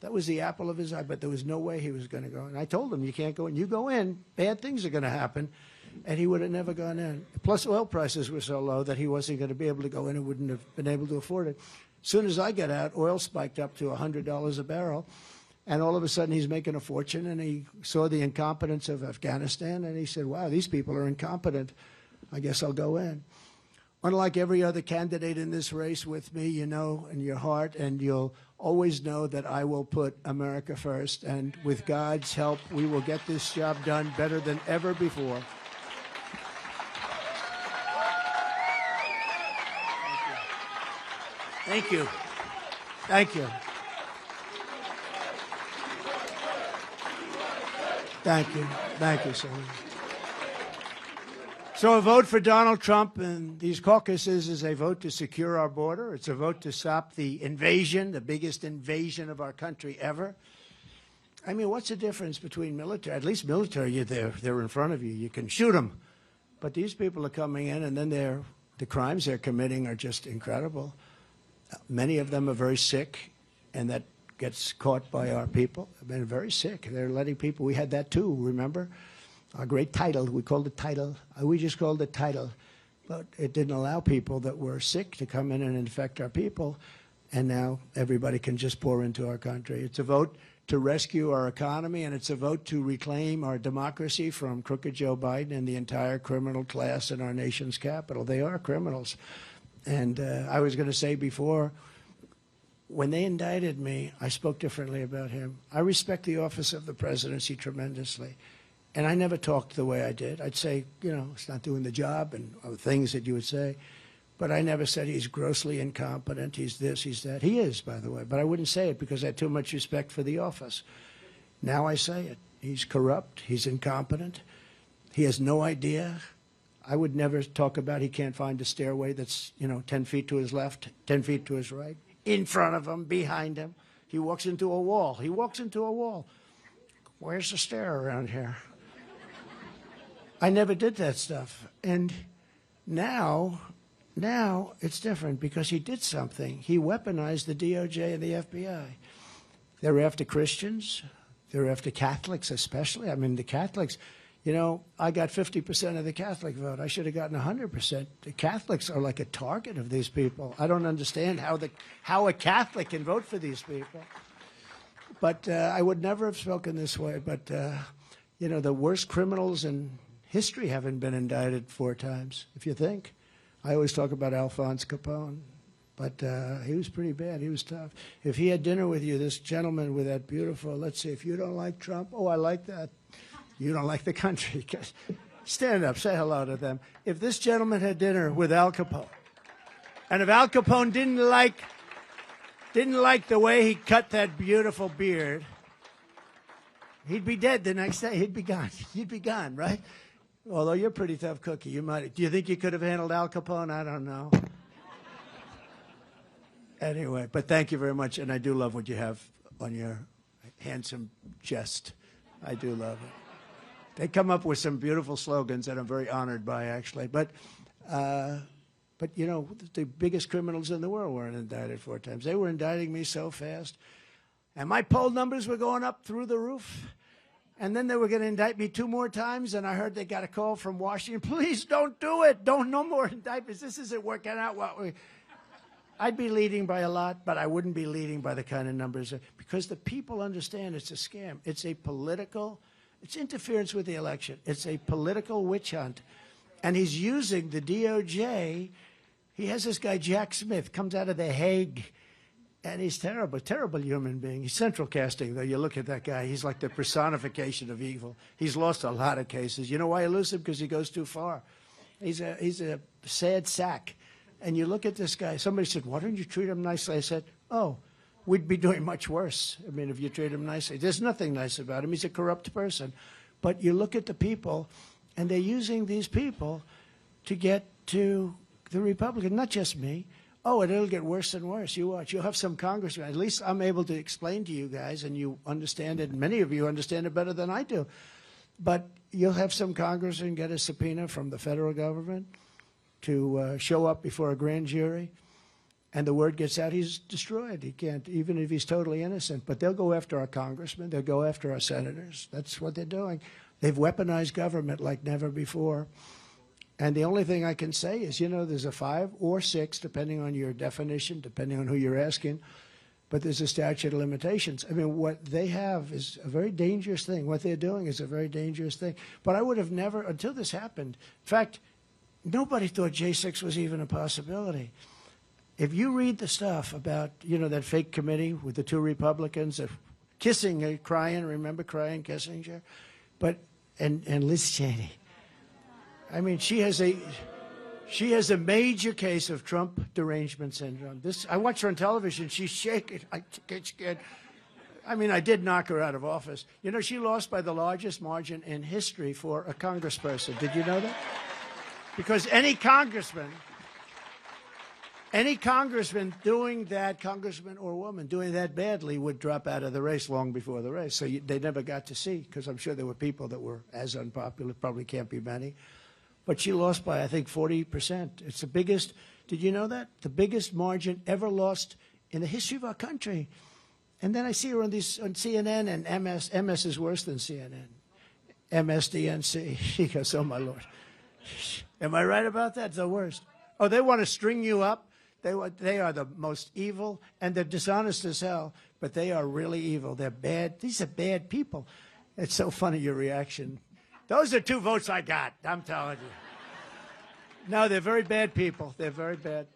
That was the apple of his eye. But there was no way he was going to go in. I told him, you can't go in. You go in, bad things are going to happen. And he would have never gone in. Plus, oil prices were so low that he wasn't going to be able to go in and wouldn't have been able to afford it. As soon as I got out, oil spiked up to $100 a barrel. And all of a sudden, he's making a fortune, and he saw the incompetence of Afghanistan, and he said, wow, these people are incompetent. I guess I'll go in. unlike every other candidate in this race with me, you know in your heart, and you'll always know that I will put America first. And with God's help, we will get this job done better than ever before. Thank you. Thank you. Thank you. Thank you, sir. So a vote for Donald Trump in these caucuses is a vote to secure our border. It's a vote to stop the invasion, the biggest invasion of our country ever. I mean, what's the difference between military? At least military, they're in front of you. You can shoot them. But these people are coming in, and then the crimes they're committing are just incredible. Many of them are very sick, and that gets caught by our people. They're very sick. They're letting people, we had that too, remember? Our great title, we called it title. We just called it title. But it didn't allow people that were sick to come in and infect our people. And now everybody can just pour into our country. It's a vote to rescue our economy, and it's a vote to reclaim our democracy from crooked Joe Biden and the entire criminal class in our nation's capital. They are criminals. And I was going to say before, when they indicted me, I spoke differently about him. I respect the office of the presidency tremendously. And I never talked the way I did. I'd say, you know, it's not doing the job and things that you would say. But I never said he's grossly incompetent, he's this, he's that. He is, by the way. But I wouldn't say it because I had too much respect for the office. Now I say it. He's corrupt. He's incompetent. He has no idea. I would never talk about he can't find a stairway that's, 10 feet to his left, 10 feet to his right, in front of him, behind him. He walks into a wall. He walks into a wall. Where's the stair around here? I never did that stuff. And now it's different because he did something. He weaponized the DOJ and the FBI. They're after Christians. They're after Catholics especially. I mean, the Catholics, I got 50% of the Catholic vote. I should have gotten 100%. The Catholics are like a target of these people. I don't understand how a Catholic can vote for these people. But I would never have spoken this way. But, the worst criminals in history haven't been indicted 4 times, if you think. I always talk about Alphonse Capone, but he was pretty bad. He was tough. If he had dinner with you, this gentleman with that beautiful, let's see, if you don't like Trump, oh, I like that. You don't like the country. Stand up, say hello to them. If this gentleman had dinner with Al Capone, and if Al Capone didn't like the way he cut that beautiful beard, he'd be dead the next day. He'd be gone. You'd be gone, right? Although you're a pretty tough cookie. Do you think you could have handled Al Capone? I don't know. Anyway, but thank you very much, and I do love what you have on your handsome chest. I do love it. They come up with some beautiful slogans that I'm very honored by, actually. But the biggest criminals in the world weren't indicted 4 times. They were indicting me so fast. And my poll numbers were going up through the roof. And then they were going to indict me 2 more times, and I heard they got a call from Washington. Please don't do it. No more indictments. This isn't working out. I'd be leading by a lot, but I wouldn't be leading by the kind of numbers. Because the people understand it's a scam. It's interference with the election. It's a political witch hunt. And he's using the DOJ. He has this guy, Jack Smith, comes out of The Hague. And he's terrible, terrible human being. He's central casting, though. You look at that guy, he's like the personification of evil. He's lost a lot of cases. You know why he loses him? Because he goes too far. He's a sad sack. And you look at this guy. Somebody said, why don't you treat him nicely? I said, oh, we'd be doing much worse. I mean, if you treat him nicely. There's nothing nice about him. He's a corrupt person. But you look at the people, and they're using these people to get to the Republican, not just me. Oh, and it'll get worse and worse. You watch. You'll have some congressmen. At least I'm able to explain to you guys, and you understand it. And many of you understand it better than I do. But you'll have some congressmen get a subpoena from the federal government to show up before a grand jury, and the word gets out, he's destroyed. He can't, even if he's totally innocent. But they'll go after our congressmen. They'll go after our senators. That's what they're doing. They've weaponized government like never before. And the only thing I can say is, there's a 5 or 6, depending on your definition, depending on who you're asking, but there's a statute of limitations. I mean, what they have is a very dangerous thing. What they're doing is a very dangerous thing. But I would have never, until this happened, in fact, nobody thought J6 was even a possibility. If you read the stuff about, that fake committee with the 2 Republicans kissing, crying, remember crying, kissing, and Liz Cheney. I mean, she has a major case of Trump derangement syndrome. I watch her on television. She's shaking. I get scared. I mean, I did knock her out of office. She lost by the largest margin in history for a congressperson. Did you know that? Because any congressman doing that, congressman or woman, doing that badly would drop out of the race long before the race. So they never got to see, because I'm sure there were people that were as unpopular, probably can't be many. But she lost by, I think, 40%. It's the biggest, did you know that? The biggest margin ever lost in the history of our country. And then I see her on CNN and MS. MS is worse than CNN. MSDNC. She goes, oh, my Lord. Am I right about that? It's the worst. Oh, they want to string you up. They are the most evil, and they're dishonest as hell, but they are really evil. They're bad. These are bad people. It's so funny, your reaction. Those are 2 votes I got, I'm telling you. No, they're very bad people. They're very bad.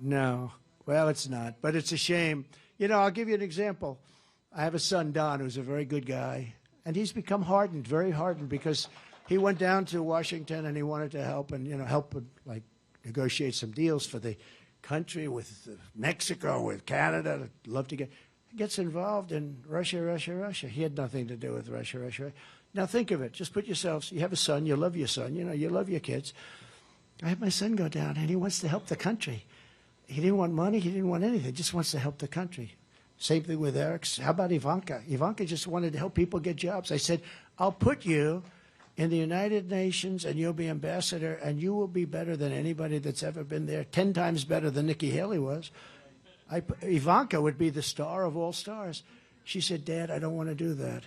No. Well, it's not, but it's a shame. I'll give you an example. I have a son, Don, who's a very good guy, and he's become hardened, very hardened, because he went down to Washington and he wanted to help like negotiate some deals for the country with Mexico, with Canada. I'd love to gets involved in Russia. He had nothing to do with Russia. Now think of it. Just put yourselves, you have a son, you love your son, you love your kids. I had my son go down and he wants to help the country. He didn't want money, he didn't want anything, just wants to help the country. Same thing with Eric. How about Ivanka? Ivanka just wanted to help people get jobs. I said, I'll put you in the United Nations and you'll be ambassador and you will be better than anybody that's ever been there, 10 times better than Nikki Haley was. Ivanka would be the star of all stars. She said, Dad, I don't want to do that.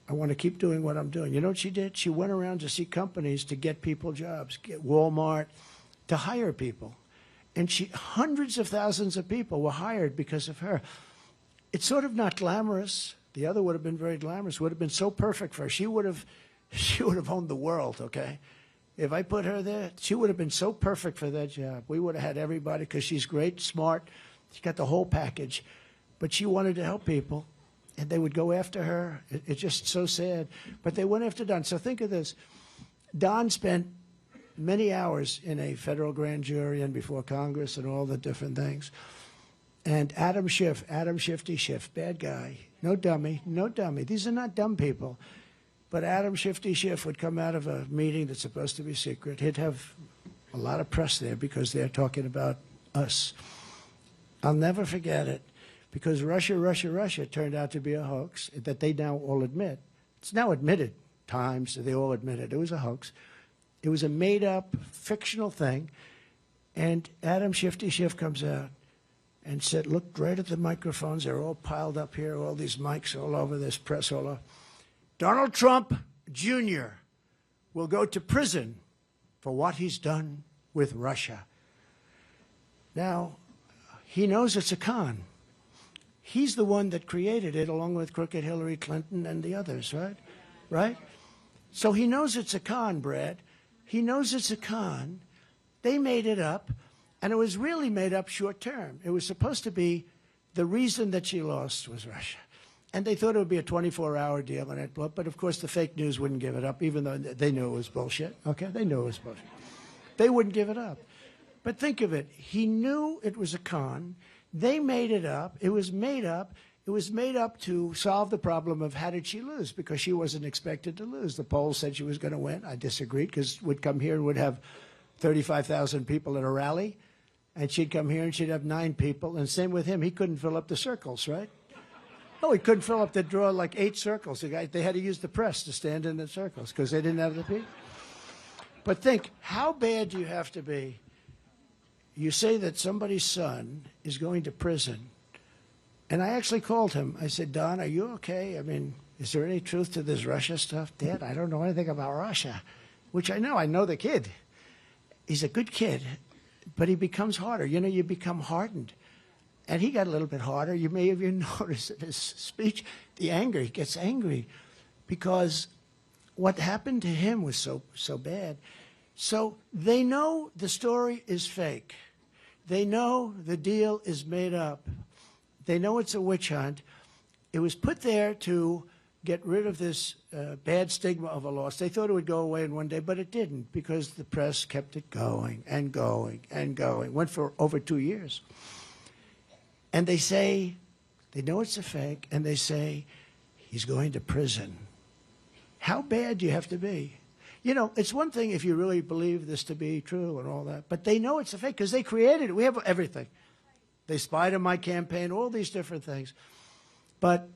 I want to keep doing what I'm doing. You know what she did? She went around to see companies to get people jobs, get Walmart, to hire people. And hundreds of thousands of people were hired because of her. It's sort of not glamorous. The other would have been very glamorous, would have been so perfect for her. She would have owned the world, okay? If I put her there, she would have been so perfect for that job. We would have had everybody, because she's great, smart. She got the whole package. But she wanted to help people, and they would go after her. It's just so sad. But they went after Don. So think of this. Don spent many hours in a federal grand jury and before Congress and all the different things. And Adam Shifty Schiff, bad guy, no dummy. These are not dumb people. But Adam Shifty Schiff would come out of a meeting that's supposed to be secret. He'd have a lot of press there because they're talking about us. I'll never forget it, because Russia turned out to be a hoax that they now all admit. It's now admitted times that they all admit it. It was a hoax. It was a made-up, fictional thing. And Adam Shifty Schiff comes out and said, looked right at the microphones. They're all piled up here, all these mics all over, this press all over. Donald Trump Jr. will go to prison for what he's done with Russia. Now, he knows it's a con. He's the one that created it, along with crooked Hillary Clinton and the others, right? Right? So he knows it's a con, Brad. He knows it's a con. They made it up, and it was really made up short term. It was supposed to be the reason that she lost was Russia. And they thought it would be a 24-hour deal, and but of course the fake news wouldn't give it up, even though they knew it was bullshit. Okay, they knew it was bullshit. They wouldn't give it up. But think of it. He knew it was a con. They made it up. It was made up. It was made up to solve the problem of how did she lose, because she wasn't expected to lose. The polls said she was going to win. I disagreed, because would come here and would have 35,000 people at a rally, and she'd come here and she'd have 9 people. And same with him. He couldn't fill up the circles, right? No, he couldn't fill up the draw like 8 circles. They had to use the press to stand in the circles because they didn't have the people. But think, how bad do you have to be? You say that somebody's son is going to prison. And I actually called him. I said, Don, are you okay? I mean, is there any truth to this Russia stuff? Dad, I don't know anything about Russia, which I know. I know the kid. He's a good kid, but he becomes harder. You know, you become hardened. And he got a little bit harder. You may have even noticed in his speech, the anger. He gets angry. because what happened to him was so bad. So they know the story is fake. They know the deal is made up. They know it's a witch hunt. It was put there to get rid of this bad stigma of a loss. They thought it would go away in one day, but it didn't, because the press kept it going and going and going. Went for over 2 years. And they say, they know it's a fake, and they say, he's going to prison. How bad do you have to be? You know, it's one thing if you really believe this to be true and all that, but they know it's a fake because they created it. We have everything. They spied on my campaign, all these different things. But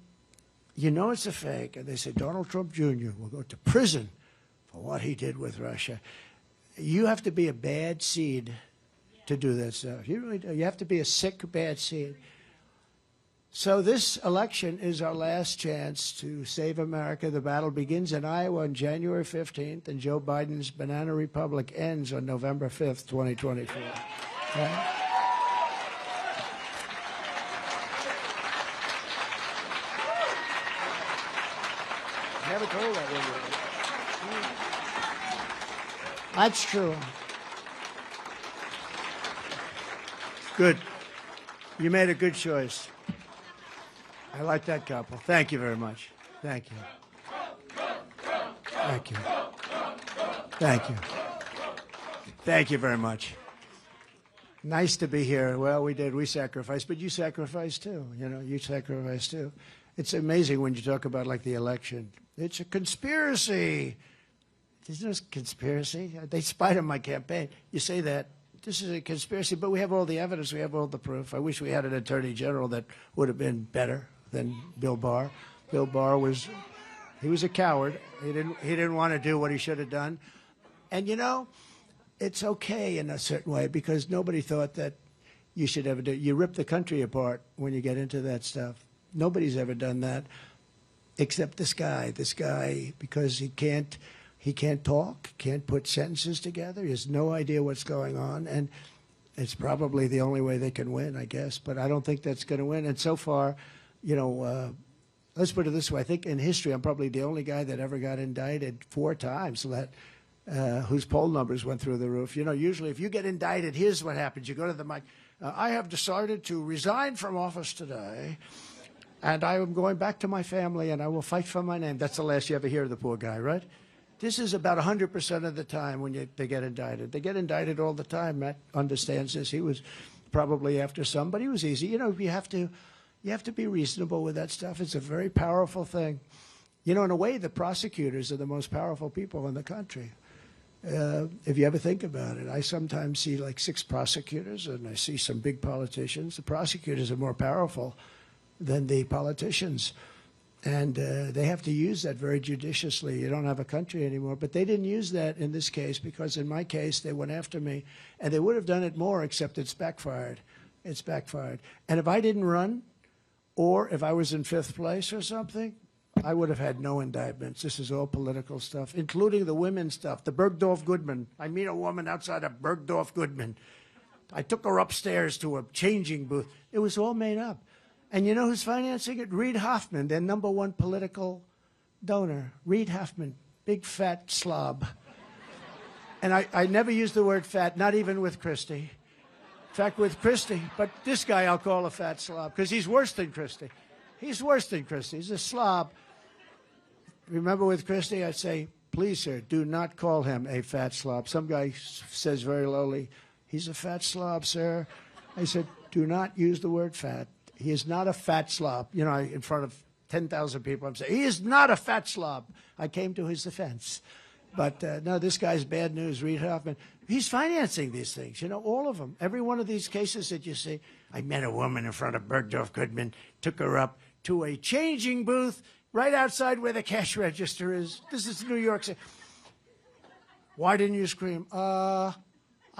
you know it's a fake, and they say Donald Trump Jr. will go to prison for what he did with Russia. You have to be a bad seed to do that stuff. You really do. You have to be a sick, bad seed. So this election is our last chance to save America. The battle begins in Iowa on January 15th, and Joe Biden's banana republic ends on November 5th, 2024. Okay? Never told that one. That's true. Good. You made a good choice. I like that couple. Thank you very much. Thank you. Thank you. Thank you. Thank you very much. Nice to be here. Well, we did. We sacrificed, but you sacrificed too. You know, you sacrificed too. It's amazing when you talk about, like, the election. It's a conspiracy. There's no conspiracy. They spied on my campaign. You say that. This is a conspiracy, but we have all the evidence. We have all the proof. I wish we had an attorney general that would have been better than Bill Barr. Bill Barr was a coward. He didn't want to do what he should have done. And, you know, it's okay in a certain way, because nobody thought that you should ever do it. You rip the country apart when you get into that stuff. Nobody's ever done that except this guy, because he can't talk, can't put sentences together. He has no idea what's going on, and it's probably the only way they can win, I guess. But I don't think that's going to win. And so far, you know, let's put it this way. I think in history, I'm probably the only guy that ever got indicted 4 times whose poll numbers went through the roof. You know, usually if you get indicted, here's what happens. You go to the mic. I have decided to resign from office today, and I am going back to my family, and I will fight for my name. That's the last you ever hear of the poor guy, right? This is about 100% of the time when they get indicted. They get indicted all the time. Matt understands this. He was probably after some, but he was easy. You know, you have to be reasonable with that stuff. It's a very powerful thing. You know, in a way, the prosecutors are the most powerful people in the country. If you ever think about it, I sometimes see like 6 prosecutors, and I see some big politicians. The prosecutors are more powerful than the politicians. And they have to use that very judiciously. You don't have a country anymore. But they didn't use that in this case, because in my case, they went after me. And they would have done it more, except it's backfired. It's backfired. And if I didn't run, or if I was in 5th place or something, I would have had no indictments. This is all political stuff, including the women's stuff. The Bergdorf Goodman. I meet a woman outside of Bergdorf Goodman. I took her upstairs to a changing booth. It was all made up. And you know who's financing it? Reid Hoffman, their #1 political donor. Reid Hoffman, big fat slob. And I never use the word fat, not even with Christie. In fact, with Christie, but this guy I'll call a fat slob, because he's worse than Christie. He's worse than Christie. He's a slob. Remember with Christie, I'd say, please, sir, do not call him a fat slob. Some guy says very lowly, he's a fat slob, sir. I said, do not use the word fat. He is not a fat slob. You know, in front of 10,000 people, I'm saying, he is not a fat slob. I came to his defense. But no, this guy's bad news, Reid Hoffman. He's financing these things, you know, all of them. Every one of these cases that you see. I met a woman in front of Bergdorf Goodman, took her up to a changing booth right outside where the cash register is. This is New York City. Why didn't you scream? I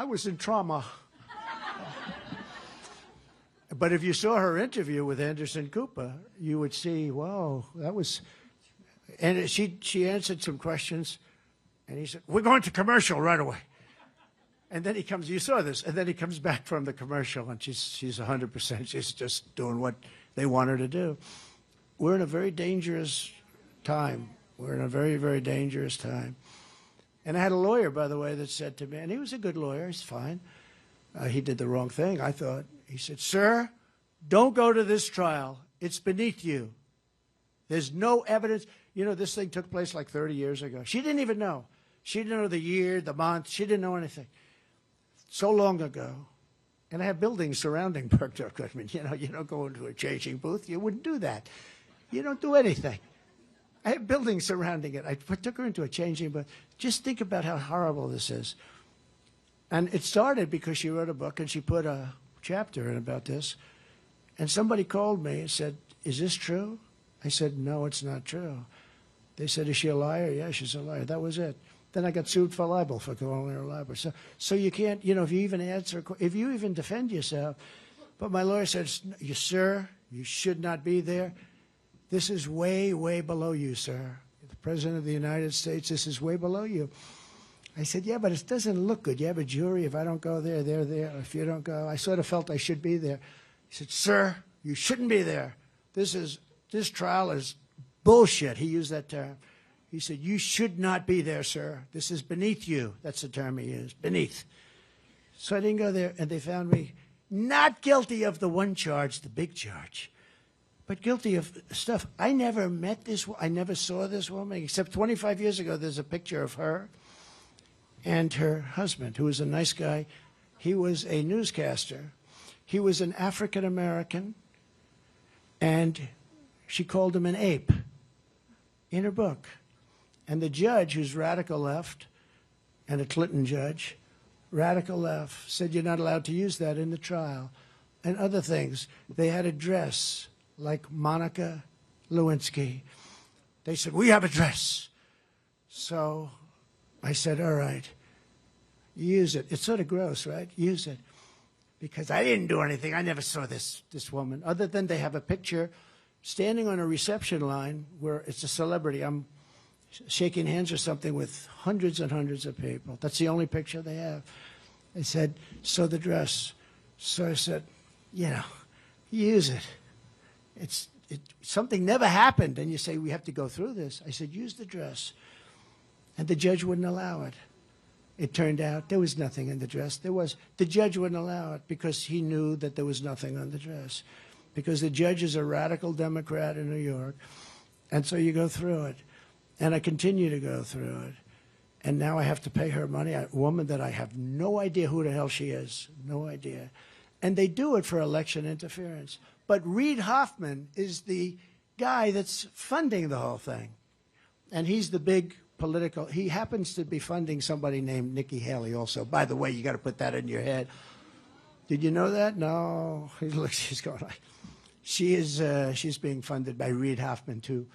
was in trauma. But if you saw her interview with Anderson Cooper, you would see, whoa, that was... And she answered some questions, and he said, we're going to commercial right away. And then he comes, you saw this, and then he comes back from the commercial, and she's 100%. She's just doing what they want her to do. We're in a very dangerous time. We're in a very, very dangerous time. And I had a lawyer, by the way, that said to me, and he was a good lawyer, he's fine. He did the wrong thing, I thought. He said, "Sir, don't go to this trial. It's beneath you. There's no evidence." You know, this thing took place like 30 years ago. She didn't even know. She didn't know the year, the month. She didn't know anything. So long ago. And I have buildings surrounding Bergdorf Goodman. You know, you don't go into a changing booth. You wouldn't do that. You don't do anything. I have buildings surrounding it. I took her into a changing booth. Just think about how horrible this is. And it started because she wrote a book and she put a chapter in about this. And somebody called me and said, "Is this true?" I said, "No, it's not true." They said, "Is she a liar?" "Yeah, she's a liar." That was it. Then I got sued for libel, for calling her a liar. So you can't, you know, if you even answer, if you even defend yourself. But my lawyer said, "Sir, you should not be there. This is way, way below you, sir. The President of the United States, this is way below you." I said, "Yeah, but it doesn't look good. You have a jury. If I don't go there, they're there. If you don't go," I sort of felt I should be there. He said, "Sir, you shouldn't be there. This trial is bullshit." He used that term. He said, "You should not be there, sir. This is beneath you." That's the term he used, beneath. So I didn't go there, and they found me not guilty of the one charge, the big charge, but guilty of stuff. I never met this, I never saw this woman, except 25 years ago, there's a picture of her and her husband, who was a nice guy. He was a newscaster. He was an African-American, and she called him an ape in her book. And the judge, who's radical left, and a Clinton judge, radical left, said you're not allowed to use that in the trial. And other things. They had a dress like Monica Lewinsky. They said, "We have a dress." So I said, "All right, use it." It's sort of gross, right? Use it. Because I didn't do anything. I never saw this woman, other than they have a picture standing on a reception line where it's a celebrity. I'm shaking hands or something with hundreds and hundreds of people. That's the only picture they have. They said, "So the dress." So I said, you know, use it. Something never happened, and you say, "We have to go through this." I said, "Use the dress." And the judge wouldn't allow it. It turned out there was nothing in the dress. The judge wouldn't allow it because he knew that there was nothing on the dress. Because the judge is a radical Democrat in New York. And so you go through it. And I continue to go through it. And now I have to pay her money, a woman that I have no idea who the hell she is. No idea. And they do it for election interference. But Reid Hoffman is the guy that's funding the whole thing. And he's the big political, he happens to be funding somebody named Nikki Haley also. By the way, you got to put that in your head. Did you know that? No. Look, she's going like, she's being funded by Reid Hoffman too.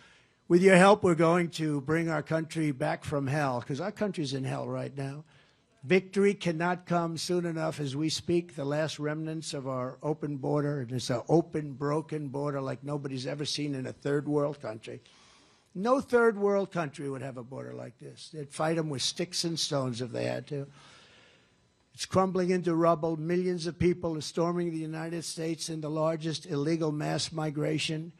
With your help, we're going to bring our country back from hell, because our country's in hell right now. Victory cannot come soon enough as we speak. The last remnants of our open border, and it's an open, broken border like nobody's ever seen in a third world country. No third world country would have a border like this. They'd fight them with sticks and stones if they had to. It's crumbling into rubble. Millions of people are storming the United States in the largest illegal mass migration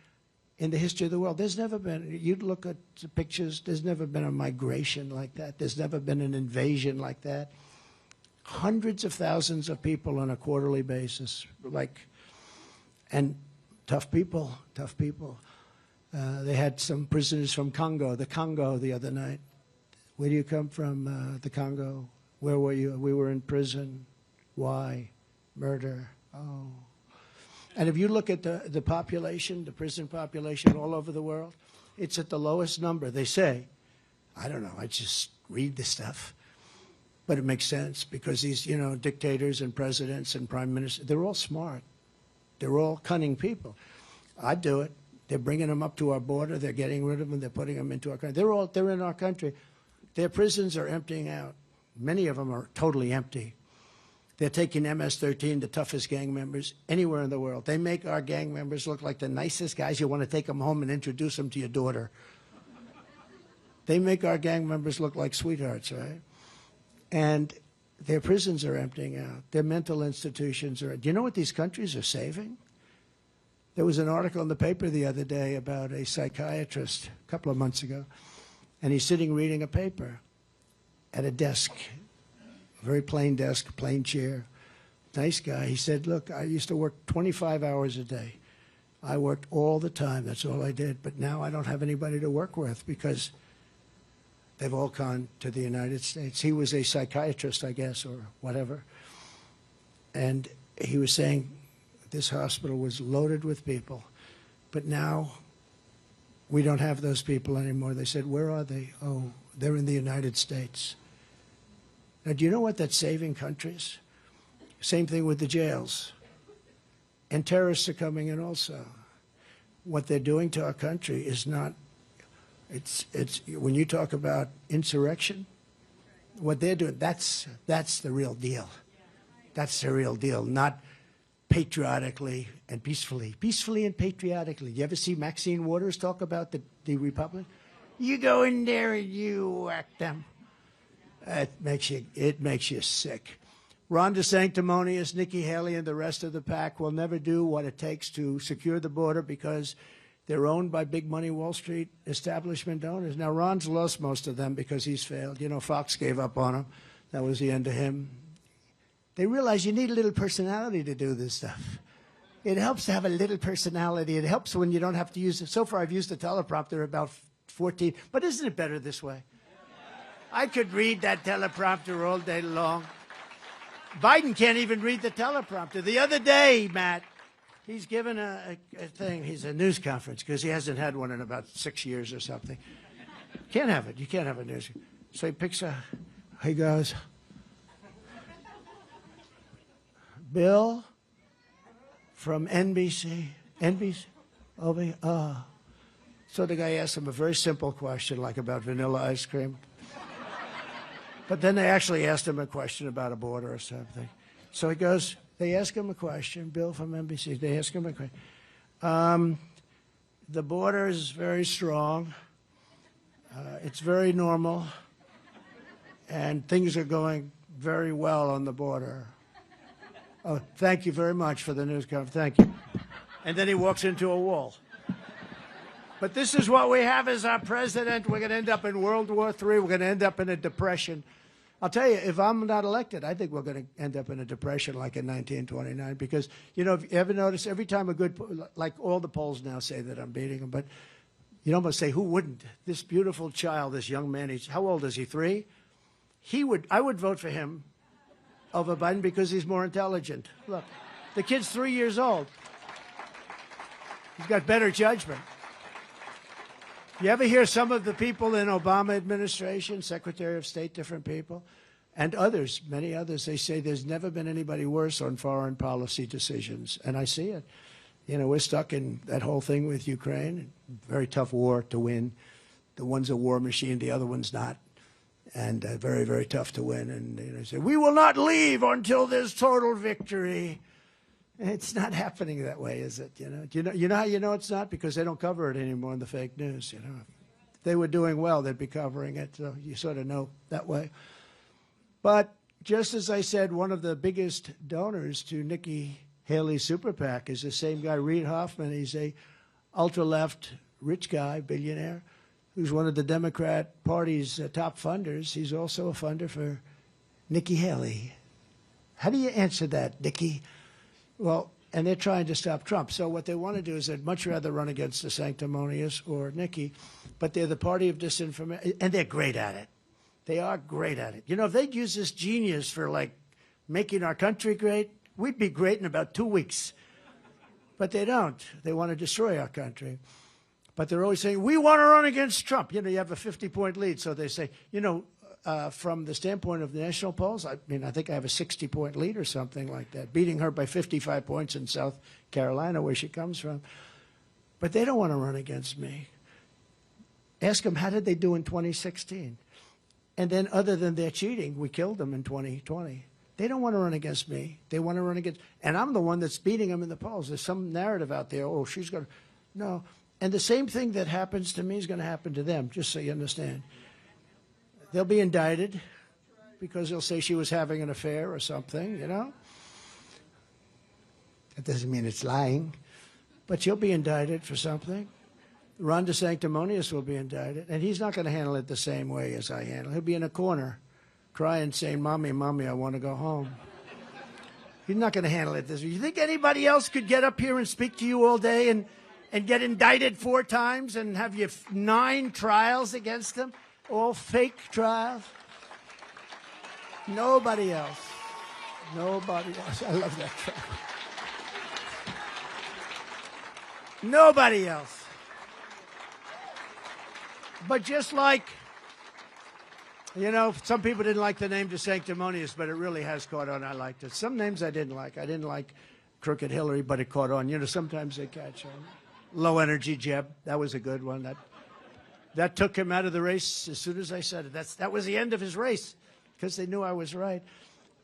in the history of the world. There's never been, you'd look at the pictures, there's never been a migration like that. There's never been an invasion like that. Hundreds of thousands of people on a quarterly basis, and tough people, tough people. They had some prisoners from the Congo the other night. Where do you come from, the Congo? Where were you? We were in prison. Why? Murder. Oh. And if you look at the population, the prison population all over the world, it's at the lowest number. They say, I don't know, I just read the stuff. But it makes sense because these, dictators and presidents and prime ministers, they're all smart. They're all cunning people. I'd do it. They're bringing them up to our border. They're getting rid of them. They're putting them into our country. They're in our country. Their prisons are emptying out. Many of them are totally empty. They're taking MS-13, the toughest gang members, anywhere in the world. They make our gang members look like the nicest guys. You want to take them home and introduce them to your daughter. They make our gang members look like sweethearts, right? And their prisons are emptying out. Their mental institutions are. Do you know what these countries are saving? There was an article in the paper the other day about a psychiatrist, a couple of months ago, And he's sitting reading a paper at a desk, a very plain desk, plain chair. Nice guy. He said, look, I used to work 25 hours a day. I worked all the time. That's all I did. But now I don't have anybody to work with because they've all gone to the United States. He was a psychiatrist, I guess, or whatever. And he was saying this hospital was loaded with people. But now we don't have those people anymore. They said, where are they? Oh, they're in the United States. Now, do you know what that's saving countries? Same thing with the jails. And terrorists are coming in also. What they're doing to our country is not, it's when you talk about insurrection, what they're doing, that's the real deal. That's the real deal, not patriotically and peacefully. Peacefully and patriotically. You ever see Maxine Waters talk about the Republic? You go in there and you whack them. It makes you sick. Ron DeSanctimonious, Nikki Haley, and the rest of the pack will never do what it takes to secure the border because they're owned by big money Wall Street establishment owners. Now, Ron's lost most of them because he's failed. You know, Fox gave up on him. That was the end of him. They realize you need a little personality to do this stuff. It helps to have a little personality. It helps when you don't have to use it. So far, I've used the teleprompter about 14, but isn't it better this way? I could read that teleprompter all day long. Biden can't even read the teleprompter. The other day, Matt, he's given a thing. He's a news conference because he hasn't had one in about 6 years or something. Can't have it. You can't have a news. So he picks he goes, Bill from NBC. over here. So the guy asked him a very simple question, like about vanilla ice cream. But then they actually asked him a question about a border or something. So he goes, they ask him a question, Bill from NBC, they ask him a question. The border is very strong. It's very normal. And things are going very well on the border. Oh, thank you very much for the news conference. Thank you. And then he walks into a wall. But this is what we have as our president. We're going to end up in World War III. We're going to end up in a depression. I'll tell you, if I'm not elected, I think we're going to end up in a depression like in 1929. Because, you know, if you ever notice, every time like all the polls now say that I'm beating him, but you'd almost say, who wouldn't? This beautiful child, this young man, how old is he, 3? I would vote for him over Biden because he's more intelligent. Look, the kid's 3 years old. He's got better judgment. You ever hear some of the people in Obama administration, Secretary of State, different people, and others, many others, they say there's never been anybody worse on foreign policy decisions. And I see it. You know, we're stuck in that whole thing with Ukraine. Very tough war to win. The one's a war machine, the other one's not. And very, very tough to win. And you know, say, we will not leave until there's total victory. It's not happening that way, is it? You know how you know it's not? Because they don't cover it anymore in the fake news. You know, if they were doing well, they'd be covering it. So you sort of know that way. But just as I said, one of the biggest donors to Nikki Haley's super PAC is the same guy, Reid Hoffman. He's a ultra-left rich guy, billionaire, who's one of the Democrat Party's top funders. He's also a funder for Nikki Haley. How do you answer that, Nikki? Well, and they're trying to stop Trump. So what they want to do is they'd much rather run against DeSanctimonious or Nikki, but they're the party of disinformation, and they're great at it. They are great at it. You know, if they'd use this genius for, like, making our country great, we'd be great in about 2 weeks. But they don't. They want to destroy our country. But they're always saying, we want to run against Trump. You know, you have a 50-point lead. So they say, you know, from the standpoint of the national polls, I mean, I think I have a 60-point lead or something like that, beating her by 55 points in South Carolina, where she comes from. But they don't want to run against me. Ask them, how did they do in 2016? And then other than their cheating, we killed them in 2020. They don't want to run against me. They want to run against, and I'm the one that's beating them in the polls. There's some narrative out there, oh, she's going to, no. And the same thing that happens to me is going to happen to them, just so you understand. They'll be indicted because they'll say she was having an affair or something, you know. That doesn't mean it's lying, but you'll be indicted for something. Ron DeSanctimonious will be indicted, and he's not going to handle it the same way as I handle it. He'll be in a corner crying, saying, Mommy, Mommy, I want to go home. He's not going to handle it this way. You think anybody else could get up here and speak to you all day and get indicted 4 times and have you 9 trials against them? All fake trials? Nobody else. Nobody else. I love that trial. Nobody else. But just like, you know, some people didn't like the name DeSanctimonious, but it really has caught on. I liked it. Some names I didn't like. I didn't like Crooked Hillary, but it caught on. You know, sometimes they catch on. Low Energy Jeb, that was a good one. That took him out of the race as soon as I said it. That was the end of his race because they knew I was right.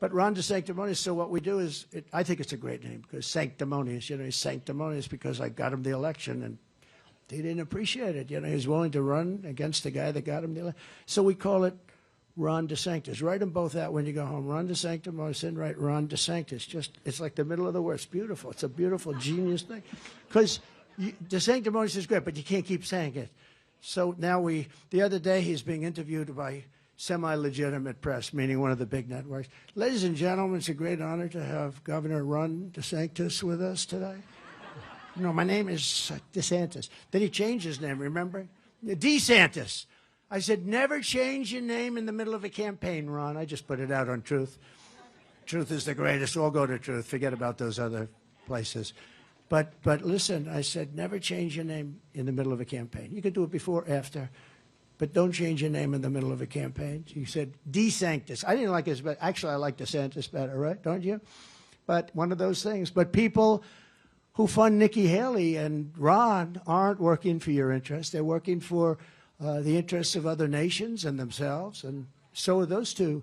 But Ron DeSanctimonious, so what we do is, I think it's a great name because sanctimonious, you know, he's sanctimonious because I got him the election and he didn't appreciate it. You know, he was willing to run against the guy that got him the election. So we call it Ron DeSanctis. Write them both out when you go home. Ron DeSanctimonious and write Ron DeSanctis. It's like the middle of the word. It's beautiful. It's a beautiful, genius thing. Because DeSanctimonious is great, but you can't keep saying it. So now the other day he's being interviewed by semi-legitimate press, meaning one of the big networks. Ladies and gentlemen, it's a great honor to have Governor Ron DeSantis with us today. No, my name is DeSantis. Then he changed his name, remember? DeSantis. I said, never change your name in the middle of a campaign, Ron. I just put it out on Truth. Truth is the greatest. All go to Truth. Forget about those other places. But listen, I said, never change your name in the middle of a campaign. You can do it before, after, but don't change your name in the middle of a campaign. He said, DeSanctis. I didn't like his, but actually I like DeSantis better, right? Don't you? But one of those things. But people who fund Nikki Haley and Ron aren't working for your interests. They're working for the interests of other nations and themselves, and so are those two.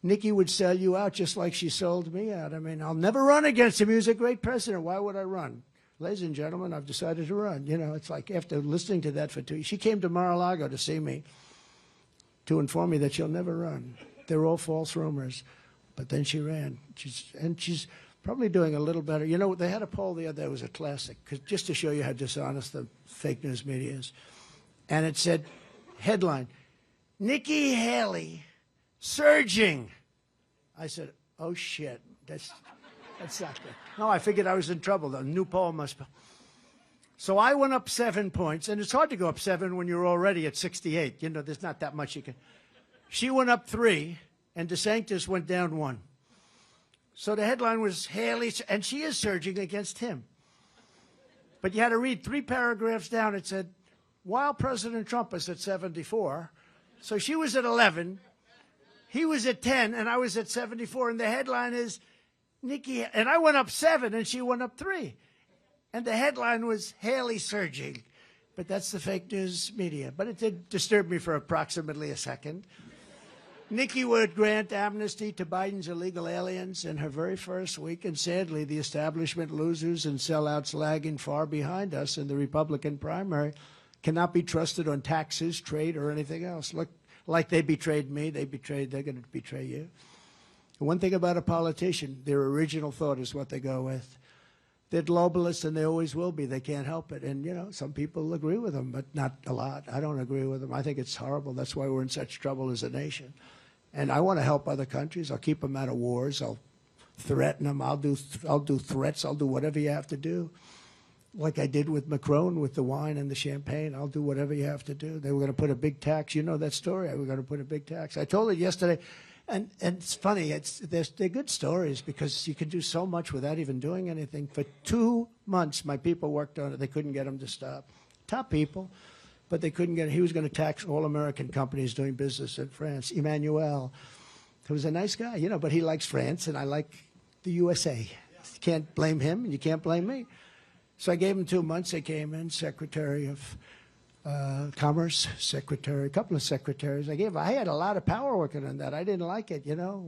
Nikki would sell you out just like she sold me out. I mean, I'll never run against him. He was a great president. Why would I run? Ladies and gentlemen, I've decided to run. You know, it's like after listening to that for 2 years. She came to Mar-a-Lago to see me to inform me that she'll never run. They're all false rumors. But then she ran. She's probably doing a little better. You know, they had a poll the other day. It was a classic, just to show you how dishonest the fake news media is. And it said, headline, Nikki Haley surging. I said, oh, shit. That's not good. No, I figured I was in trouble. The new poll must be. So I went up 7 points. And it's hard to go up 7 when you're already at 68. You know, there's not that much you can. She went up 3, and DeSantis went down 1. So the headline was Haley, and she is surging against him. But you had to read 3 paragraphs down. It said, while President Trump is at 74, so she was at 11, he was at 10, and I was at 74, and the headline is Nikki, and I went up 7, and she went up 3, and the headline was Haley surging, but that's the fake news media. But it did disturb me for approximately a second. Nikki would grant amnesty to Biden's illegal aliens in her very first week, and sadly, the establishment losers and sellouts lagging far behind us in the Republican primary cannot be trusted on taxes, trade, or anything else. Look, like they betrayed me, they're going to betray you. And one thing about a politician, their original thought is what they go with. They're globalists, and they always will be. They can't help it. And, you know, some people agree with them, but not a lot. I don't agree with them. I think it's horrible. That's why we're in such trouble as a nation. And I want to help other countries. I'll keep them out of wars. I'll threaten them. I'll do threats. I'll do whatever you have to do. Like I did with Macron, with the wine and the champagne. I'll do whatever you have to do. They were going to put a big tax. You know that story. They were going to put a big tax. I told it yesterday, and it's funny. They're good stories because you can do so much without even doing anything. For 2 months, my people worked on it. They couldn't get him to stop. Top people, but they couldn't get it. He was going to tax all American companies doing business in France. Emmanuel, he was a nice guy, you know, but he likes France, and I like the USA. You can't blame him, and you can't blame me. So I gave him 2 months. They came in, Secretary of Commerce, Secretary, a couple of secretaries. I had a lot of power working on that. I didn't like it, you know.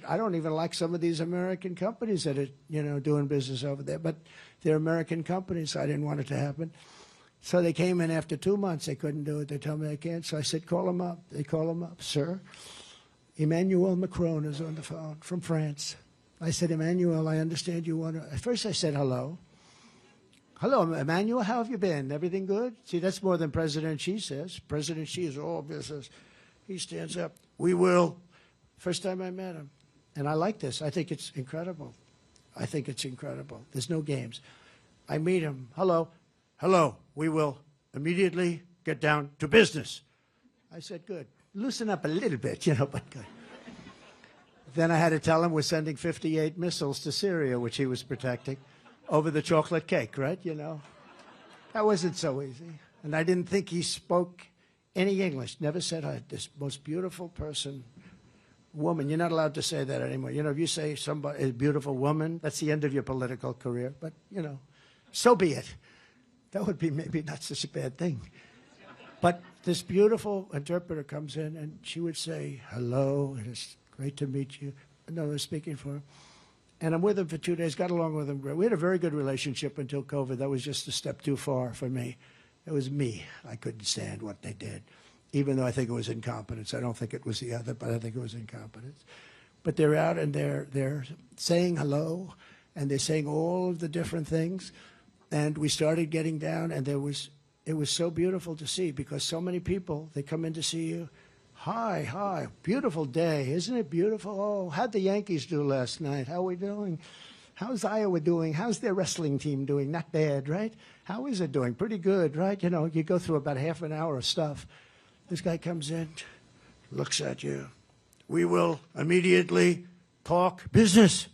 I don't even like some of these American companies that are, you know, doing business over there. But they're American companies, so I didn't want it to happen. So they came in after 2 months. They couldn't do it. They told me they can't. So I said, call him up. They call him up. Sir, Emmanuel Macron is on the phone from France. I said, Emmanuel, I understand you want to. At first I said hello. Hello, Emmanuel, how have you been? Everything good? See, that's more than President Xi says. President Xi is all business. He stands up. We will. First time I met him. And I like this. I think it's incredible. I think it's incredible. There's no games. I meet him. Hello. Hello. We will immediately get down to business. I said, good. Loosen up a little bit, but good. Then I had to tell him we're sending 58 missiles to Syria, which he was protecting, over the chocolate cake, right? That wasn't so easy. And I didn't think he spoke any English. Never said hi. This most beautiful person, woman. You're not allowed to say that anymore. If you say somebody, a beautiful woman, that's the end of your political career. But, so be it. That would be maybe not such a bad thing. But this beautiful interpreter comes in, and she would say, hello, and it's great to meet you. No, they're speaking for him. And I'm with him for 2 days, got along with him. We had a very good relationship until COVID. That was just a step too far for me. It was me. I couldn't stand what they did, even though I think it was incompetence. I don't think it was the other, but I think it was incompetence. But they're out, and they're saying hello, and they're saying all of the different things. And we started getting down, and it was so beautiful to see, because so many people, they come in to see you. Hi, beautiful day. Isn't it beautiful? Oh, how'd the Yankees do last night? How are we doing? How's Iowa doing? How's their wrestling team doing? Not bad, right? How is it doing? Pretty good, right? You go through about half an hour of stuff. This guy comes in, looks at you. We will immediately talk business.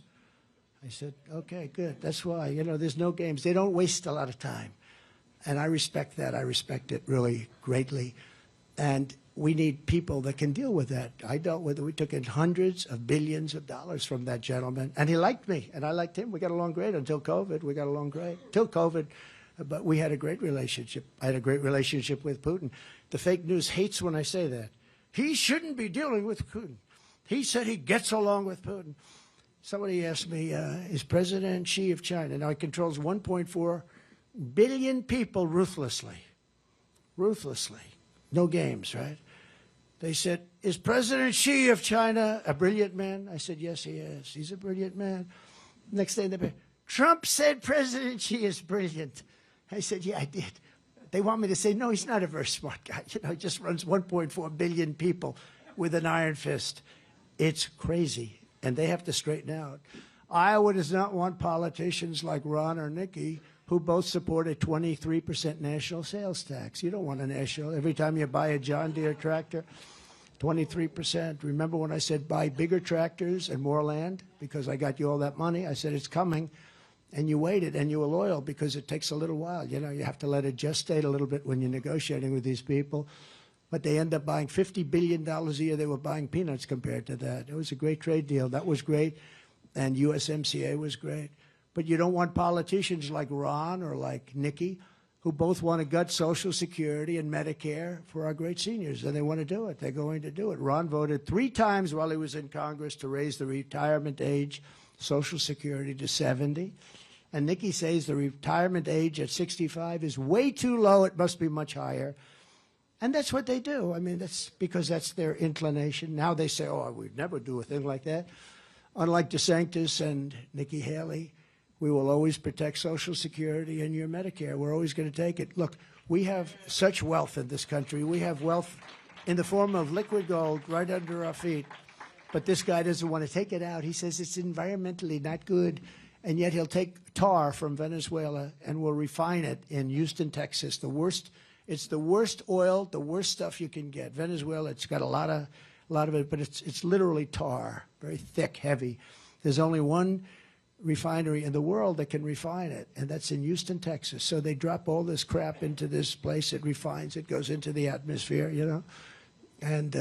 I said, okay, good. That's why, there's no games. They don't waste a lot of time. And I respect that. I respect it really greatly. And we need people that can deal with that. I dealt with it. We took in hundreds of billions of dollars from that gentleman. And he liked me, and I liked him. We got along great until COVID. We got along great. Till COVID, but we had a great relationship. I had a great relationship with Putin. The fake news hates when I say that. He shouldn't be dealing with Putin. He said he gets along with Putin. Somebody asked me, is President Xi of China? Now, he controls 1.4 billion people ruthlessly. Ruthlessly. No games, right? They said, is President Xi of China a brilliant man? I said, yes, he is. He's a brilliant man. Next day, Trump said President Xi is brilliant. I said, yeah, I did. They want me to say, no, he's not a very smart guy. He just runs 1.4 billion people with an iron fist. It's crazy, and they have to straighten out. Iowa does not want politicians like Ron or Nikki, who both support a 23% national sales tax. You don't want a national. Every time you buy a John Deere tractor, 23%. Remember when I said buy bigger tractors and more land because I got you all that money? I said it's coming, and you waited, and you were loyal because it takes a little while. You have to let it gestate a little bit when you're negotiating with these people. But they end up buying $50 billion a year. They were buying peanuts compared to that. It was a great trade deal. That was great, and USMCA was great. But you don't want politicians like Ron or like Nikki, who both want to gut Social Security and Medicare for our great seniors, and they want to do it. They're going to do it. Ron voted 3 times while he was in Congress to raise the retirement age, Social Security, to 70. And Nikki says the retirement age at 65 is way too low. It must be much higher. And that's what they do. I mean, that's because that's their inclination. Now they say, oh, we'd never do a thing like that. Unlike DeSantis and Nikki Haley, we will always protect Social Security and your Medicare. We're always going to take it. Look, we have such wealth in this country. We have wealth in the form of liquid gold right under our feet. But this guy doesn't want to take it out. He says it's environmentally not good. And yet he'll take tar from Venezuela and will refine it in Houston, Texas. It's the worst oil, the worst stuff you can get. Venezuela, it's got a lot of it, but it's literally tar, very thick, heavy. There's only one refinery in the world that can refine it, and that's in Houston, Texas. So they drop all this crap into this place. It refines. It goes into the atmosphere, And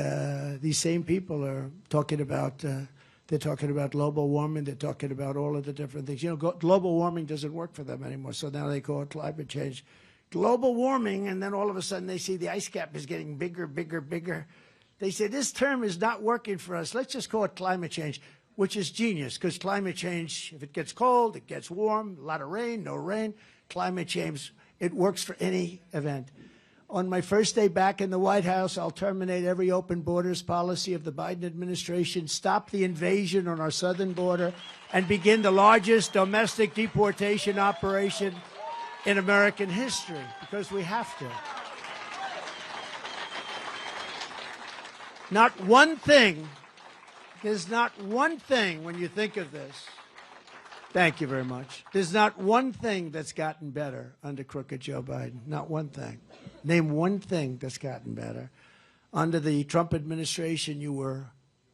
these same people are talking about. They're talking about global warming. They're talking about all of the different things. Global warming doesn't work for them anymore. So now they call it climate change. Global warming, and then all of a sudden they see the ice cap is getting bigger, bigger, bigger. They say, this term is not working for us. Let's just call it climate change, which is genius, because climate change, if it gets cold, it gets warm, a lot of rain, no rain. Climate change, it works for any event. On my first day back in the White House, I'll terminate every open borders policy of the Biden administration, stop the invasion on our southern border, and begin the largest domestic deportation operation in American history, because we have to. Not one thing, there's not one thing when you think of this. Thank you very much. There's not one thing that's gotten better under crooked Joe Biden. Not one thing. Name one thing that's gotten better. Under the Trump administration, you were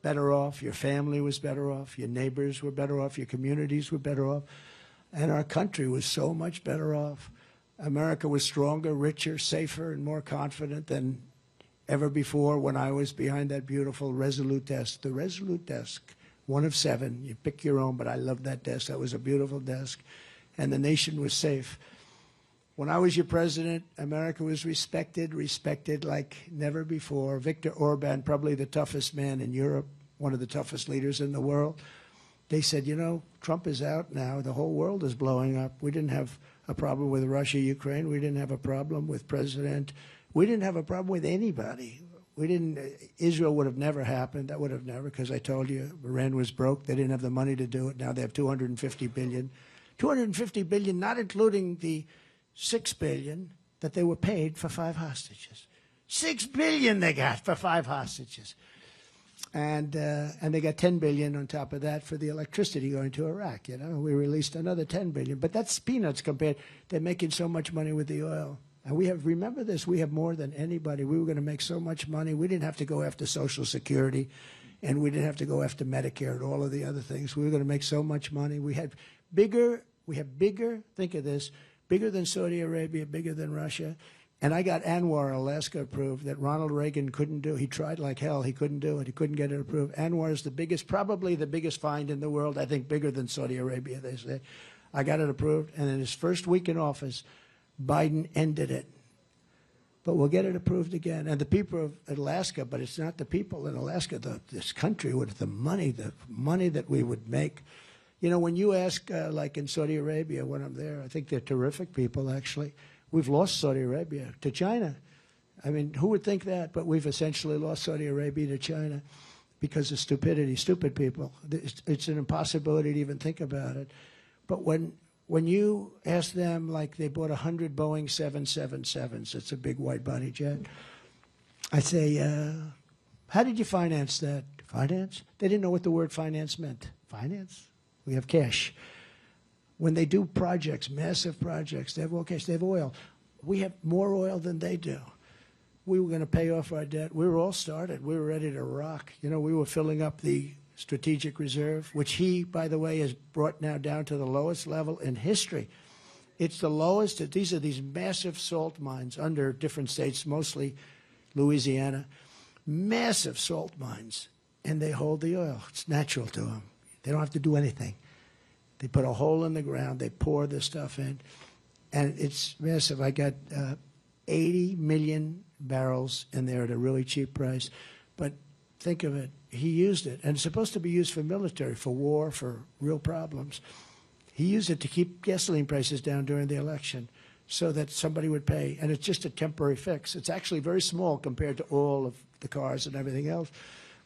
better off. Your family was better off. Your neighbors were better off. Your communities were better off. And our country was so much better off. America was stronger, richer, safer, and more confident than ever before when I was behind that beautiful Resolute desk. The Resolute desk, one of 7. You pick your own, but I love that desk. That was a beautiful desk. And the nation was safe. When I was your president, America was respected like never before. Viktor Orban, probably the toughest man in Europe, one of the toughest leaders in the world. They said, you know, Trump is out now. The whole world is blowing up. We didn't have a problem with Russia, Ukraine. We didn't have a problem with President. We didn't have a problem with anybody. We didn't. Israel would have never happened. That would have never, because I told you, Iran was broke. They didn't have the money to do it. Now they have $250 billion. $250 billion, not including the $6 billion that they were paid for 5 hostages. $6 billion they got for 5 hostages. And they got $10 billion on top of that for the electricity going to Iraq. You know, we released another $10 billion, but that's peanuts compared. They're making so much money with the oil. And we have, remember this, we have more than anybody. We were going to make so much money. We didn't have to go after Social Security, and we didn't have to go after Medicare and all of the other things. We were going to make so much money. We have bigger, think of this, bigger than Saudi Arabia, bigger than Russia. And I got Anwar, Alaska, approved that Ronald Reagan couldn't do. He tried like hell. He couldn't do it. He couldn't get it approved. Anwar is the biggest, probably the biggest find in the world. I think bigger than Saudi Arabia, they say. I got it approved. And in his first week in office, Biden ended it. But we'll get it approved again. And the people of Alaska, but it's not the people in Alaska, this country, with the money that we would make. You know, when you ask, like in Saudi Arabia, when I'm there, I think they're terrific people, actually. We've lost Saudi Arabia to China. I mean, who would think that? But we've essentially lost Saudi Arabia to China because of stupidity, stupid people. It's an impossibility to even think about it. But when you ask them, like they bought 100 Boeing 777s, it's a big wide-body jet, I say, how did you finance that? Finance? They didn't know what the word finance meant. Finance? We have cash. When they do projects, massive projects, they have all cash, they have oil. We have more oil than they do. We were going to pay off our debt. We were all started. We were ready to rock. You know, we were filling up the strategic reserve, which he, by the way, has brought now down to the lowest level in history. It's the lowest. These are these massive salt mines under different states, mostly Louisiana. Massive salt mines, and they hold the oil. It's natural to them. They don't have to do anything. They put a hole in the ground, they pour this stuff in, and it's massive. I got 80 million barrels in there at a really cheap price. But think of it, he used it, and it's supposed to be used for military, for war, for real problems. He used it to keep gasoline prices down during the election so that somebody would pay, and it's just a temporary fix. It's actually very small compared to all of the cars and everything else,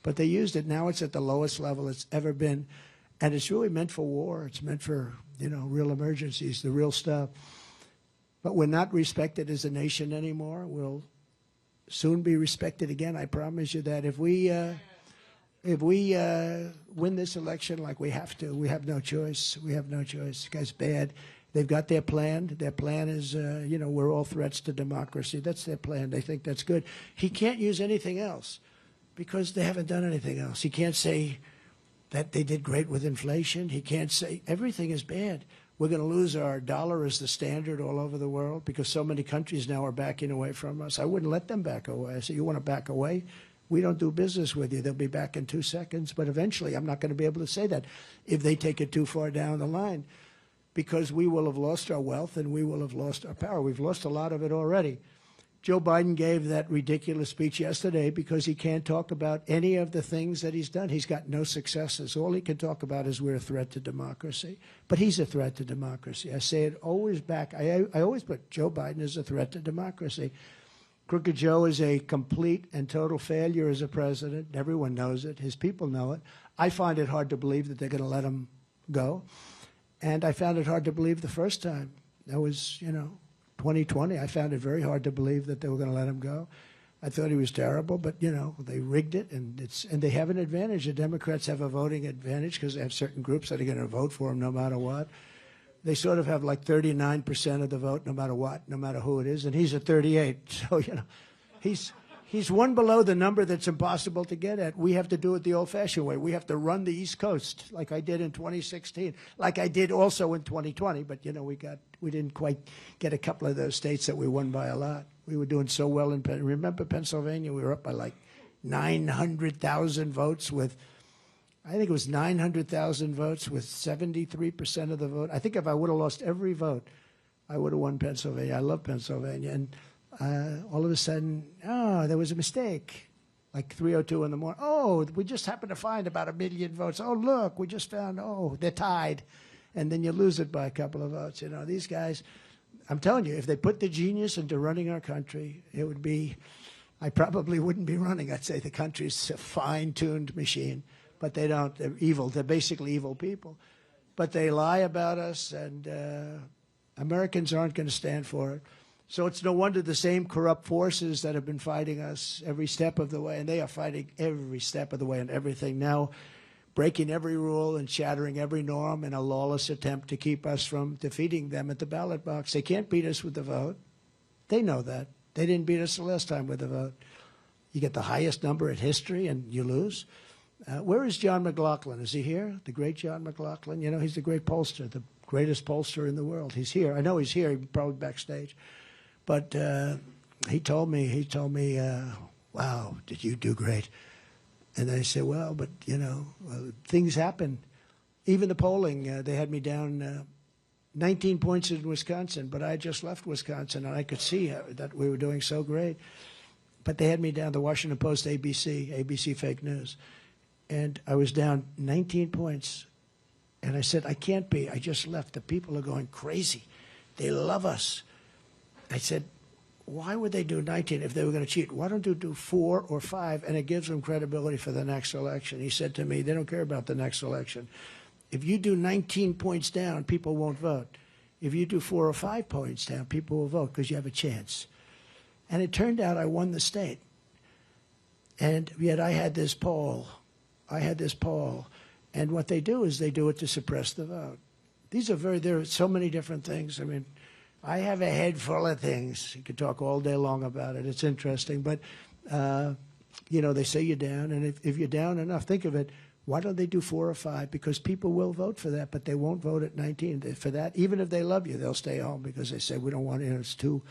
but they used it. Now it's at the lowest level it's ever been. And it's really meant for war. It's meant for, you know, real emergencies, the real stuff. But we're not respected as a nation anymore. We'll soon be respected again. I promise you that. If we win this election like we have to, we have no choice. We have no choice. This guy's bad. They've got their plan. Their plan is, you know, we're all threats to democracy. That's their plan. They think that's good. He can't use anything else because they haven't done anything else. He can't say that they did great with inflation. He can't say everything is bad. We're going to lose our dollar as the standard all over the world because so many countries now are backing away from us. I wouldn't let them back away. I say, you want to back away? We don't do business with you. They'll be back in 2 seconds. But eventually, I'm not going to be able to say that if they take it too far down the line because we will have lost our wealth and we will have lost our power. We've lost a lot of it already. Joe Biden gave that ridiculous speech yesterday because he can't talk about any of the things that he's done. He's got no successes. All he can talk about is we're a threat to democracy. But he's a threat to democracy. I say it always back. I always put Joe Biden as a threat to democracy. Crooked Joe is a complete and total failure as a president. Everyone knows it. His people know it. I find it hard to believe that they're going to let him go. And I found it hard to believe the first time. That was, 2020. I found it very hard to believe that they were going to let him go. I thought he was terrible, but, they rigged it, and they have an advantage. The Democrats have a voting advantage because they have certain groups that are going to vote for him no matter what. They sort of have like 39% of the vote no matter what, no matter who it is, and he's at 38. So, he's one below the number that's impossible to get at. We have to do it the old-fashioned way. We have to run the East Coast like I did in 2016, like I did also in 2020. But, we didn't quite get a couple of those states that we won by a lot. We were doing so well in remember Pennsylvania? We were up by like 900,000 votes with, I think it was 900,000 votes with 73% of the vote. I think if I would have lost every vote, I would have won Pennsylvania. I love Pennsylvania. And all of a sudden, there was a mistake, like 3:02 in the morning. Oh, we just happened to find about 1 million votes. Oh, look, we just found, they're tied. And then you lose it by a couple of votes. These guys, I'm telling you, if they put the genius into running our country, it would be, I probably wouldn't be running. I'd say the country's a fine-tuned machine. But they don't. They're evil. They're basically evil people. But they lie about us, and Americans aren't going to stand for it. So it's no wonder the same corrupt forces that have been fighting us every step of the way, and they are fighting every step of the way and everything now, breaking every rule and shattering every norm in a lawless attempt to keep us from defeating them at the ballot box. They can't beat us with the vote. They know that. They didn't beat us the last time with the vote. You get the highest number in history, and you lose. Where is John McLaughlin? Is he here? The great John McLaughlin? He's the great pollster, the greatest pollster in the world. He's here. I know he's here. He's probably backstage. But he told me, wow, did you do great? And I said, well, but, things happen. Even the polling, they had me down 19 points in Wisconsin, but I had just left Wisconsin, and I could see that we were doing so great. But they had me down, the Washington Post, ABC fake news. And I was down 19 points. And I said, I can't be. I just left. The people are going crazy. They love us. I said, why would they do 19 if they were going to cheat? Why don't you do 4 or 5, and it gives them credibility for the next election? He said to me, they don't care about the next election. If you do 19 points down, people won't vote. If you do 4 or 5 points down, people will vote because you have a chance. And it turned out I won the state. And yet I had this poll. And what they do is they do it to suppress the vote. There are so many different things. I mean, I have a head full of things. You could talk all day long about it. It's interesting. But, they say you're down. And if you're down enough, think of it. Why don't they do 4 or 5? Because people will vote for that, but they won't vote at 19 for that. Even if they love you, they'll stay home because they say, we don't want it. It's too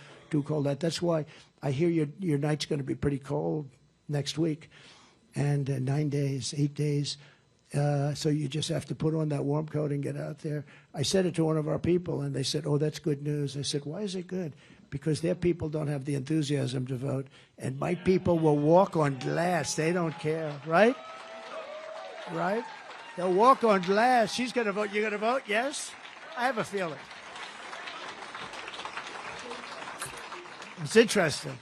cold. That's why I hear your night's going to be pretty cold next week. And 9 days, 8 days. So you just have to put on that warm coat and get out there. I said it to one of our people, and they said, oh, that's good news. I said, why is it good? Because their people don't have the enthusiasm to vote. And my people will walk on glass. They don't care, right? Right? They'll walk on glass. She's going to vote. You're going to vote? Yes? I have a feeling. It's interesting.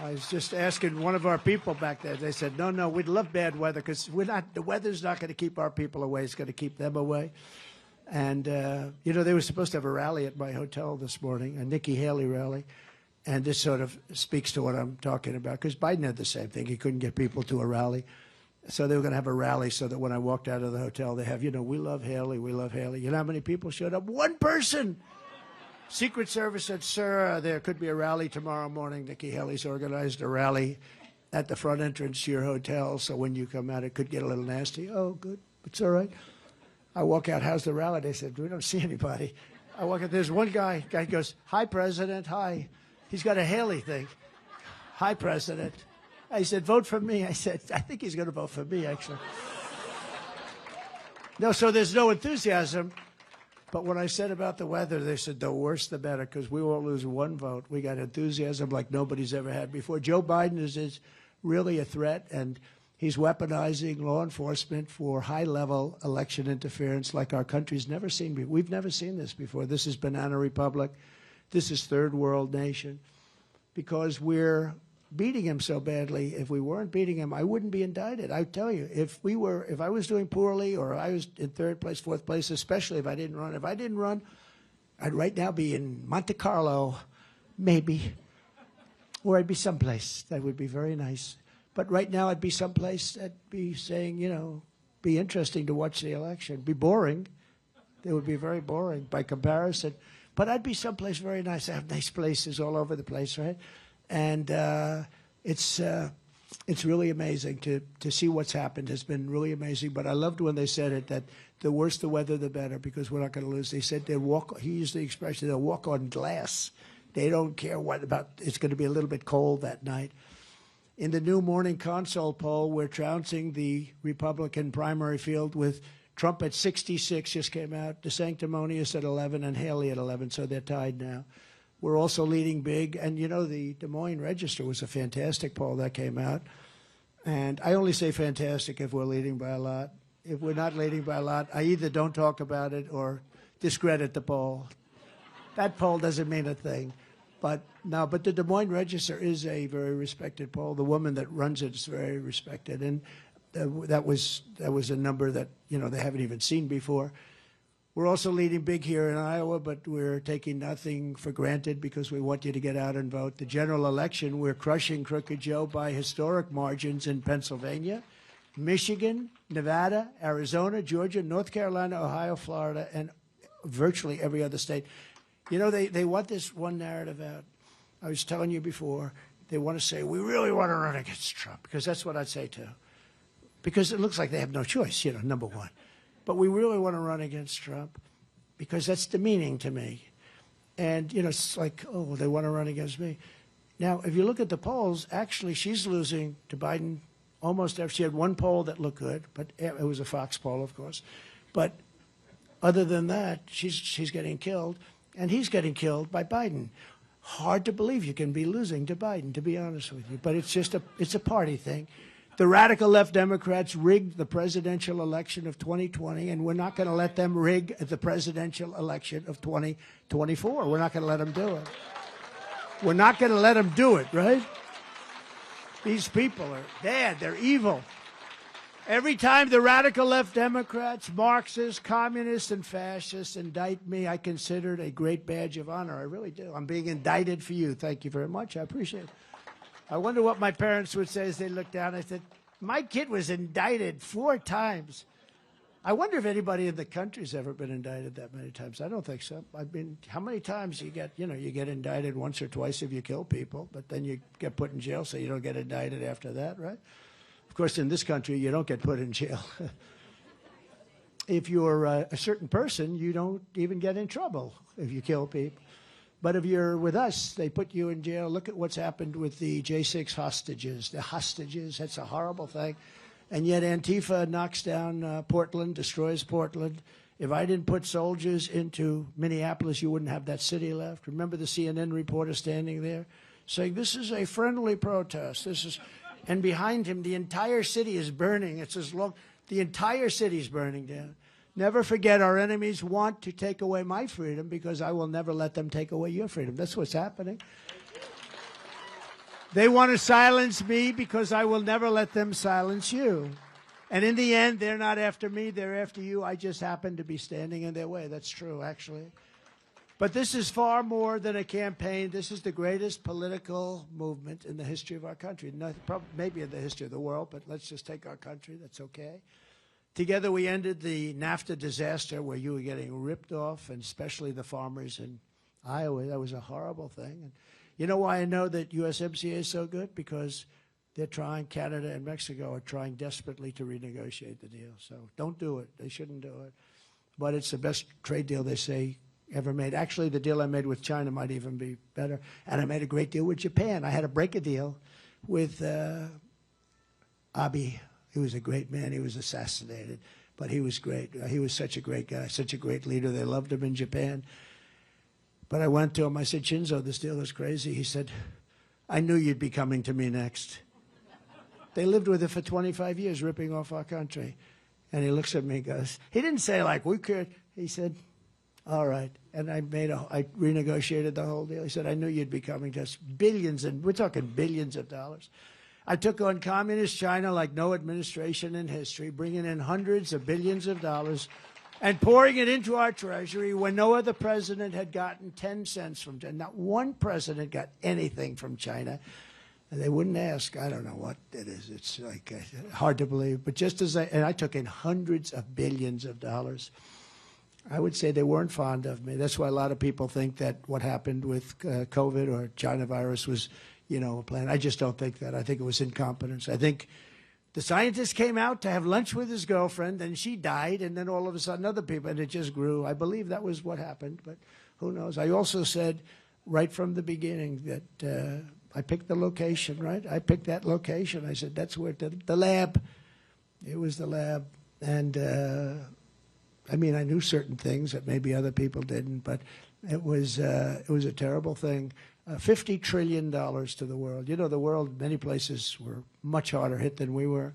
I was just asking one of our people back there. They said, no, we'd love bad weather because the weather's not going to keep our people away. It's going to keep them away. And, they were supposed to have a rally at my hotel this morning, a Nikki Haley rally. And this sort of speaks to what I'm talking about because Biden had the same thing. He couldn't get people to a rally. So they were going to have a rally so that when I walked out of the hotel, they have, we love Haley, we love Haley. You know how many people showed up? One person. Secret Service said, sir, there could be a rally tomorrow morning. Nikki Haley's organized a rally at the front entrance to your hotel, so when you come out, it could get a little nasty. Oh, good. It's all right. I walk out, how's the rally? They said, we don't see anybody. I walk out, there's one guy goes, hi, President, hi. He's got a Haley thing. Hi, President. I said, vote for me. I said, I think he's going to vote for me, actually. No, so there's no enthusiasm. But when I said about the weather, they said the worse the better because we won't lose one vote. We got enthusiasm like nobody's ever had before. Joe Biden is really a threat, and he's weaponizing law enforcement for high-level election interference like our country's never seen before. We've never seen this before. This is Banana Republic. This is third world nation because we're beating him so badly. If we weren't beating him, I wouldn't be indicted. I tell you, if I was doing poorly or I was in third place, fourth place, especially if I didn't run. If I didn't run, I'd right now be in Monte Carlo, maybe, or I'd be someplace that would be very nice. But right now I'd be someplace that'd be saying, you know, be interesting to watch the election. Be boring. It would be very boring by comparison. But I'd be someplace very nice. I have nice places all over the place, right? And it's really amazing to see what's happened. It's been really amazing. But I loved when they said it, that the worse the weather, the better, because we're not going to lose. They said they'll walk, he used the expression, they'll walk on glass. They don't care what about, it's going to be a little bit cold that night. In the new Morning Consult poll, we're trouncing the Republican primary field with Trump at 66, just came out, DeSanctimonious at 11, and Haley at 11, so they're tied now. We're also leading big, and you know, the Des Moines Register was a fantastic poll that came out. And I only say fantastic if we're leading by a lot. If we're not leading by a lot, I either don't talk about it or discredit the poll. That poll doesn't mean a thing. But the Des Moines Register is a very respected poll. The woman that runs it is very respected, and that was a number that, you know, they haven't even seen before. We're also leading big here in Iowa, but we're taking nothing for granted because we want you to get out and vote. The general election, we're crushing Crooked Joe by historic margins in Pennsylvania, Michigan, Nevada, Arizona, Georgia, North Carolina, Ohio, Florida, and virtually every other state. You know, they want this one narrative out. I was telling you before, they want to say, we really want to run against Trump, because that's what I'd say too. Because it looks like they have no choice, you know, number one. But we really want to run against Trump because that's demeaning to me. And, you know, it's like, oh, they want to run against me. Now, if you look at the polls, actually, she's losing to Biden almost every. She had one poll that looked good, but it was a Fox poll, of course. But other than that, she's getting killed, and he's getting killed by Biden. Hard to believe you can be losing to Biden, to be honest with you. But it's a party thing. The radical left Democrats rigged the presidential election of 2020, and we're not going to let them rig the presidential election of 2024. We're not going to let them do it. We're not going to let them do it, right? These people are bad. They're evil. Every time the radical left Democrats, Marxists, communists, and fascists indict me, I consider it a great badge of honor. I really do. I'm being indicted for you. Thank you very much. I appreciate it. I wonder what my parents would say as they looked down. I said, my kid was indicted 4 times. I wonder if anybody in the country's ever been indicted that many times. I don't think so. I mean, how many times you get indicted once or twice if you kill people, but then you get put in jail so you don't get indicted after that, right? Of course, in this country, you don't get put in jail. If you're a certain person, you don't even get in trouble if you kill people. But if you're with us, they put you in jail. Look at what's happened with the J6 hostages. The hostages, that's a horrible thing. And yet Antifa knocks down Portland, destroys Portland. If I didn't put soldiers into Minneapolis, you wouldn't have that city left. Remember the CNN reporter standing there saying, this is a friendly protest. And behind him, the entire city is burning. It's as long, the entire city is burning down. Never forget, our enemies want to take away my freedom because I will never let them take away your freedom. That's what's happening. They want to silence me because I will never let them silence you. And in the end, they're not after me, they're after you. I just happen to be standing in their way. That's true, actually. But this is far more than a campaign. This is the greatest political movement in the history of our country. Maybe in the history of the world, but let's just take our country. That's okay. Together, we ended the NAFTA disaster where you were getting ripped off, and especially the farmers in Iowa. That was a horrible thing. And you know why I know that USMCA is so good? Because they're trying, Canada and Mexico are trying desperately to renegotiate the deal. So don't do it. They shouldn't do it. But it's the best trade deal they say ever made. Actually, the deal I made with China might even be better. And I made a great deal with Japan. I had to break a deal with Abe. He was a great man. He was assassinated, but he was great. He was such a great guy, such a great leader. They loved him in Japan. But I went to him. I said, Shinzo, this deal is crazy. He said, I knew you'd be coming to me next. They lived with it for 25 years, ripping off our country. And he looks at me and goes, he didn't say like, we could. He said, all right. And I renegotiated the whole deal. He said, I knew you'd be coming to us. Billions, and we're talking billions of dollars. I took on communist China like no administration in history, bringing in hundreds of billions of dollars and pouring it into our treasury when no other president had gotten 10 cents from China. Not one president got anything from China. And they wouldn't ask. I don't know what it is. It's like hard to believe. But just as I took in hundreds of billions of dollars, I would say they weren't fond of me. That's why a lot of people think that what happened with COVID or China virus was, a plan. I just don't think that. I think it was incompetence. I think the scientist came out to have lunch with his girlfriend, and she died, and then all of a sudden other people, and it just grew. I believe that was what happened, but who knows? I also said right from the beginning that I picked the location, right? I picked that location. I said, that's where the lab. It was the lab. And, I knew certain things that maybe other people didn't, but it was a terrible thing. $50 trillion to the world. The world, many places were much harder hit than we were.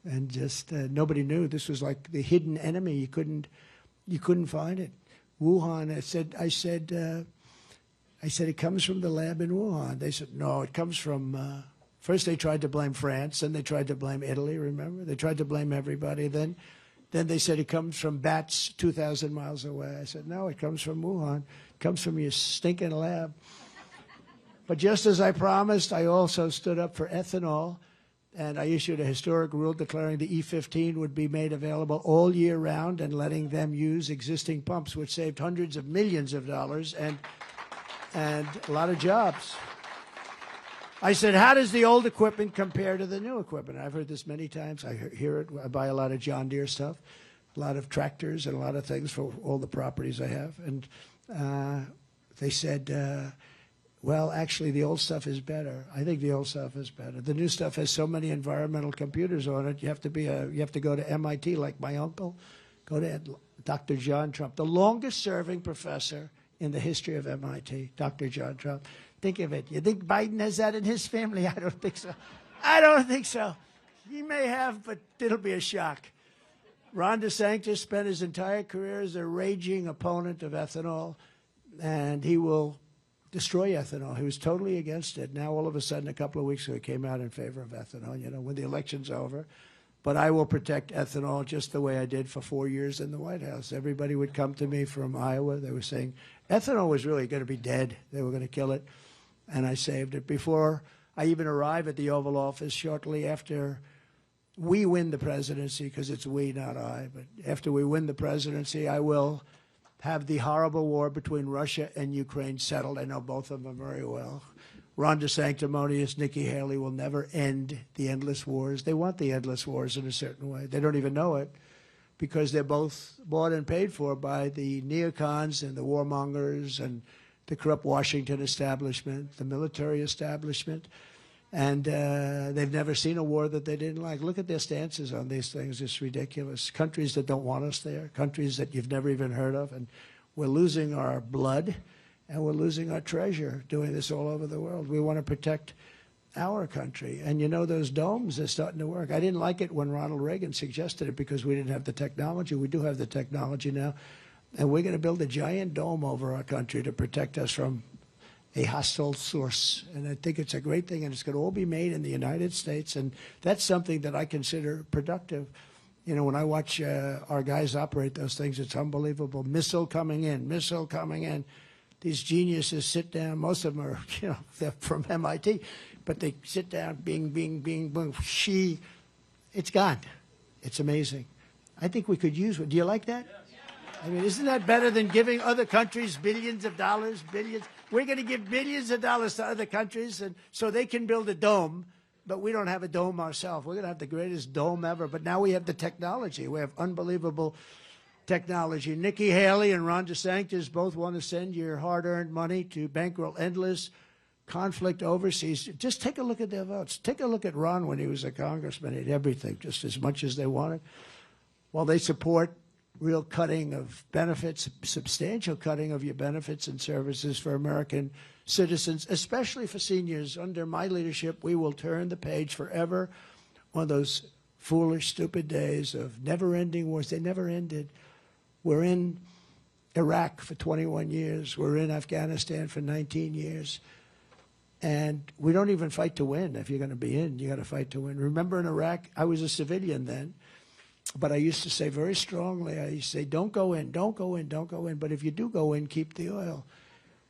And just nobody knew. This was like the hidden enemy. You couldn't find it. Wuhan, I said, it comes from the lab in Wuhan. They said, no, it comes from, first they tried to blame France, then they tried to blame Italy, remember? They tried to blame everybody. Then they said it comes from bats 2,000 miles away. I said, no, it comes from Wuhan. It comes from your stinking lab. But just as I promised, I also stood up for ethanol, and I issued a historic rule declaring the E15 would be made available all year round and letting them use existing pumps, which saved hundreds of millions of dollars and a lot of jobs. I said, how does the old equipment compare to the new equipment? I've heard this many times. I hear it. I buy a lot of John Deere stuff, a lot of tractors and a lot of things for all the properties I have. And they said, well, actually, the old stuff is better. I think the old stuff is better. The new stuff has so many environmental computers on it. You have to go to MIT, like my uncle. Go to Dr. John Trump, the longest-serving professor in the history of MIT, Dr. John Trump. Think of it. You think Biden has that in his family? I don't think so. I don't think so. He may have, but it'll be a shock. Ron DeSantis spent his entire career as a raging opponent of ethanol, and he will destroy ethanol. He was totally against it. Now, all of a sudden, a couple of weeks ago, he came out in favor of ethanol, when the election's over. But I will protect ethanol just the way I did for 4 years in the White House. Everybody would come to me from Iowa. They were saying ethanol was really going to be dead. They were going to kill it. And I saved it. Before I even arrive at the Oval Office, shortly after we win the presidency, because it's we, not I, but after we win the presidency, I will have the horrible war between Russia and Ukraine settled. I know both of them very well. Ron DeSanctimonious, Nikki Haley will never end the endless wars. They want the endless wars in a certain way. They don't even know it because they're both bought and paid for by the neocons and the warmongers and the corrupt Washington establishment, the military establishment. And they've never seen a war that they didn't like. Look at their stances on these things. It's ridiculous. Countries that don't want us there, countries that you've never even heard of. And we're losing our blood. And we're losing our treasure doing this all over the world. We want to protect our country. And those domes are starting to work. I didn't like it when Ronald Reagan suggested it because we didn't have the technology. We do have the technology now. And we're going to build a giant dome over our country to protect us from a hostile source. And I think it's a great thing. And it's going to all be made in the United States. And that's something that I consider productive. When I watch our guys operate those things, it's unbelievable. Missile coming in. These geniuses sit down. Most of them are, they're from MIT, but they sit down, bing, bing, bing, boom, it's gone. It's amazing. I think we could use it. Do you like that? Isn't that better than giving other countries billions of dollars, billions? We're going to give billions of dollars to other countries and so they can build a dome, but we don't have a dome ourselves. We're going to have the greatest dome ever, but now we have the technology. We have unbelievable technology. Nikki Haley and Ron DeSantis both want to send your hard-earned money to bankroll endless conflict overseas. Just take a look at their votes. Take a look at Ron when he was a congressman. He had everything, just as much as they wanted. While they support real cutting of benefits, substantial cutting of your benefits and services for American citizens, especially for seniors. Under my leadership, we will turn the page forever on those foolish, stupid days of never-ending wars. They never ended. We're in Iraq for 21 years. We're in Afghanistan for 19 years. And we don't even fight to win. If you're going to be in, you got to fight to win. Remember in Iraq, I was a civilian then. But I used to say very strongly, I used to say, don't go in, don't go in, don't go in. But if you do go in, keep the oil.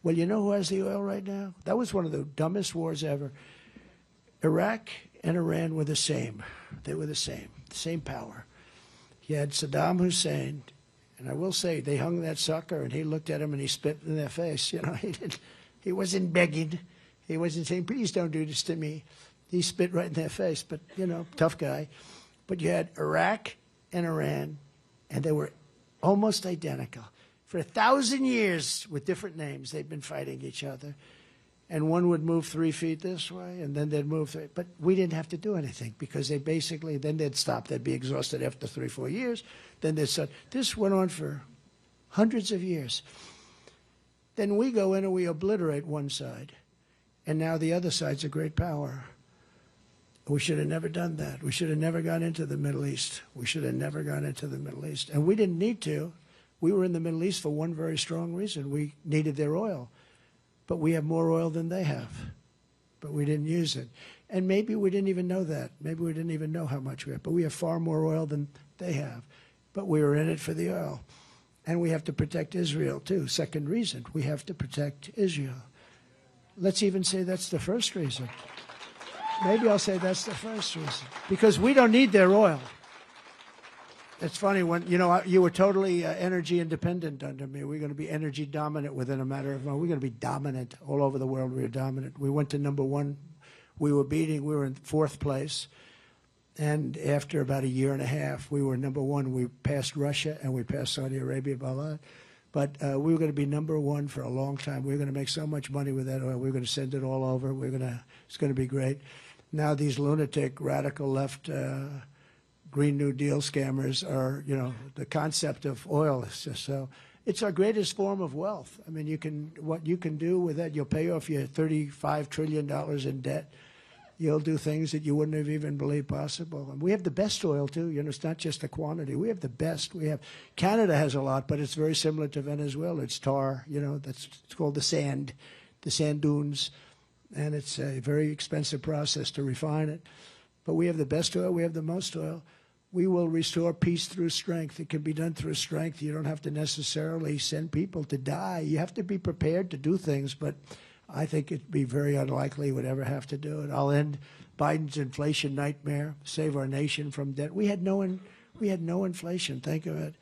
Well, you know who has the oil right now? That was one of the dumbest wars ever. Iraq and Iran were the same. They were the same power. You had Saddam Hussein, and I will say, they hung that sucker, and he looked at him and he spit in their face. You know, he wasn't begging. He wasn't saying, please don't do this to me. He spit right in their face, but, you know, tough guy. But you had Iraq and Iran, and they were almost identical. For 1,000 years, with different names, they'd been fighting each other. And one would move 3 feet this way, and then they'd move 3. But we didn't have to do anything because they basically, then they'd stop. They'd be exhausted after 3, 4 years. Then they'd start. This went on for hundreds of years. Then we go in and we obliterate one side. And now the other side's a great power. We should have never done that. We should have never gone into the Middle East. We should have never gone into the Middle East. And we didn't need to. We were in the Middle East for one very strong reason. We needed their oil. But we have more oil than they have. But we didn't use it. And maybe we didn't even know that. Maybe we didn't even know how much we have. But we have far more oil than they have. But we were in it for the oil. And we have to protect Israel, too. Second reason, we have to protect Israel. Let's even say that's the first reason. Maybe I'll say that's the first reason. Because we don't need their oil. It's funny, when you were totally energy independent under me. We're going to be energy dominant within a matter of months. We're going to be dominant all over the world. We're dominant. We went to #1. We were in 4th place. And after about a year and a half, we were #1. We passed Russia and we passed Saudi Arabia by a lot. But we were going to be #1 for a long time. We were going to make so much money with that oil. We were going to send it all over. It's going to be great. Now these lunatic, radical left, Green New Deal scammers are, the concept of oil is just so. It's our greatest form of wealth. I mean, what you can do with that, you'll pay off your $35 trillion in debt. You'll do things that you wouldn't have even believed possible. And we have the best oil, too. It's not just the quantity. We have the best. Canada has a lot, but it's very similar to Venezuela. It's tar, it's called the sand dunes. And it's a very expensive process to refine it. But we have the best oil. We have the most oil. We will restore peace through strength. It can be done through strength. You don't have to necessarily send people to die. You have to be prepared to do things, but I think it'd be very unlikely we'd ever have to do it. I'll end Biden's inflation nightmare, save our nation from debt. We had no inflation, think of it.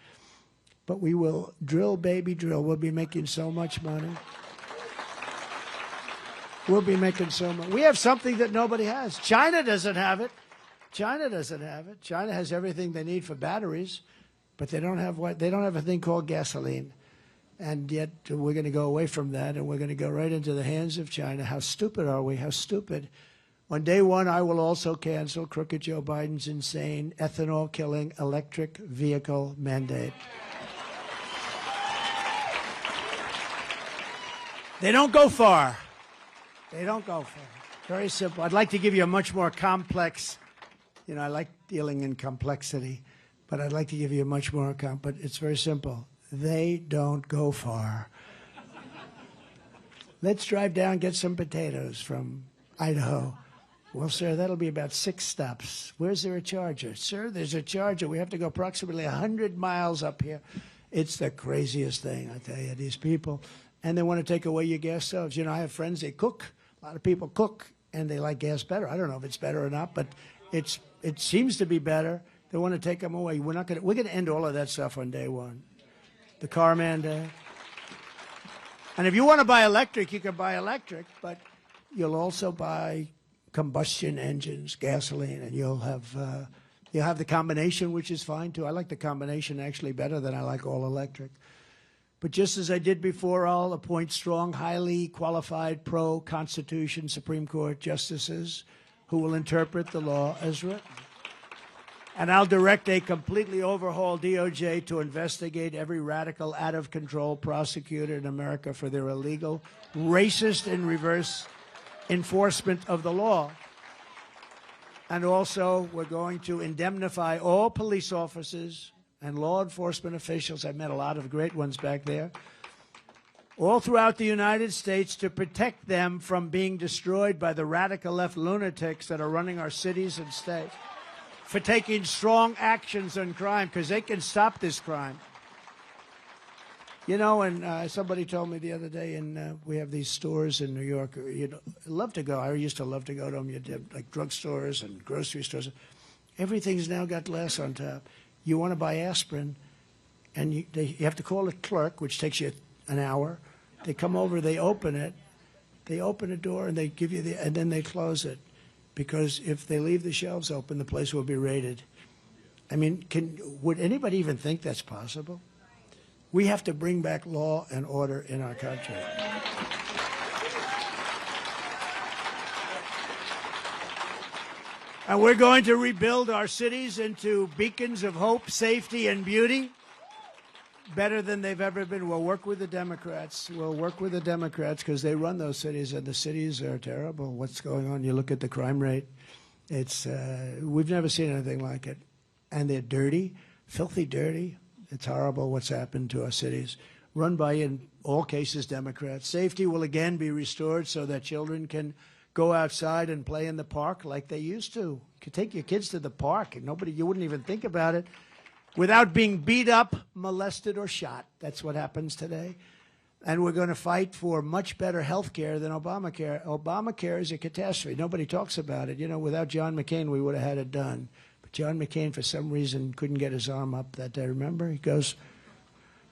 But we will drill, baby, drill. We'll be making so much money. We'll be making so much. We have something that nobody has. China doesn't have it. China doesn't have it. China has everything they need for batteries, but they don't have a thing called gasoline. And yet we're going to go away from that, and we're going to go right into the hands of China. How stupid are we? How stupid. On day one, I will also cancel crooked Joe Biden's insane ethanol-killing electric vehicle mandate. They don't go far. They don't go far. Very simple. I'd like to give you a much more complex, I like dealing in complexity, but I'd like to give you a much more but it's very simple. They don't go far. Let's drive down, get some potatoes from Idaho. Well, sir, that'll be about 6 stops. Where's there a charger? Sir, there's a charger. We have to go approximately 100 miles up here. It's the craziest thing, I tell you, these people. And they want to take away your gas stoves. I have friends, they cook. A lot of people cook, and they like gas better. I don't know if it's better or not, but it seems to be better. They want to take them away. We're going to end all of that stuff on day one. The car mandate. And if you want to buy electric, you can buy electric, but you'll also buy combustion engines, gasoline, and you'll have the combination, which is fine too. I like the combination actually better than I like all electric. But just as I did before, I'll appoint strong, highly qualified pro-Constitution Supreme Court justices who will interpret the law as written. And I'll direct a completely overhauled DOJ to investigate every radical, out-of-control prosecutor in America for their illegal, racist, and reverse enforcement of the law. And also, we're going to indemnify all police officers and law enforcement officials. I met a lot of great ones back there, all throughout the United States, to protect them from being destroyed by the radical left lunatics that are running our cities and states. for taking strong actions on crime, because they can stop this crime. You know, and somebody told me the other day, and we have these stores in New York. You'd love to go. I used to love to go to them. You'd have like drugstores and grocery stores. Everything's now got glass on top. You want to buy aspirin, and you have to call a clerk, which takes you an hour. They come over, they open it. They open a door, and they give you and then they close it. Because if they leave the shelves open, the place will be raided. I mean, would anybody even think that's possible? We have to bring back law and order in our country. And we're going to rebuild our cities into beacons of hope, safety, and beauty, better than they've ever been. We'll work with the Democrats. We'll work with the Democrats because they run those cities, and the cities are terrible. What's going on? You look at the crime rate. It's we've never seen anything like it. And they're dirty, filthy dirty. It's horrible what's happened to our cities. Run by, in all cases, Democrats. Safety will again be restored so that children can go outside and play in the park like they used to. You could take your kids to the park, and you wouldn't even think about it, without being beat up, molested, or shot. That's what happens today. And we're going to fight for much better health care than Obamacare. Obamacare is a catastrophe. Nobody talks about it. You know, without John McCain, we would have had it done. John McCain, for some reason, couldn't get his arm up that day. Remember? He goes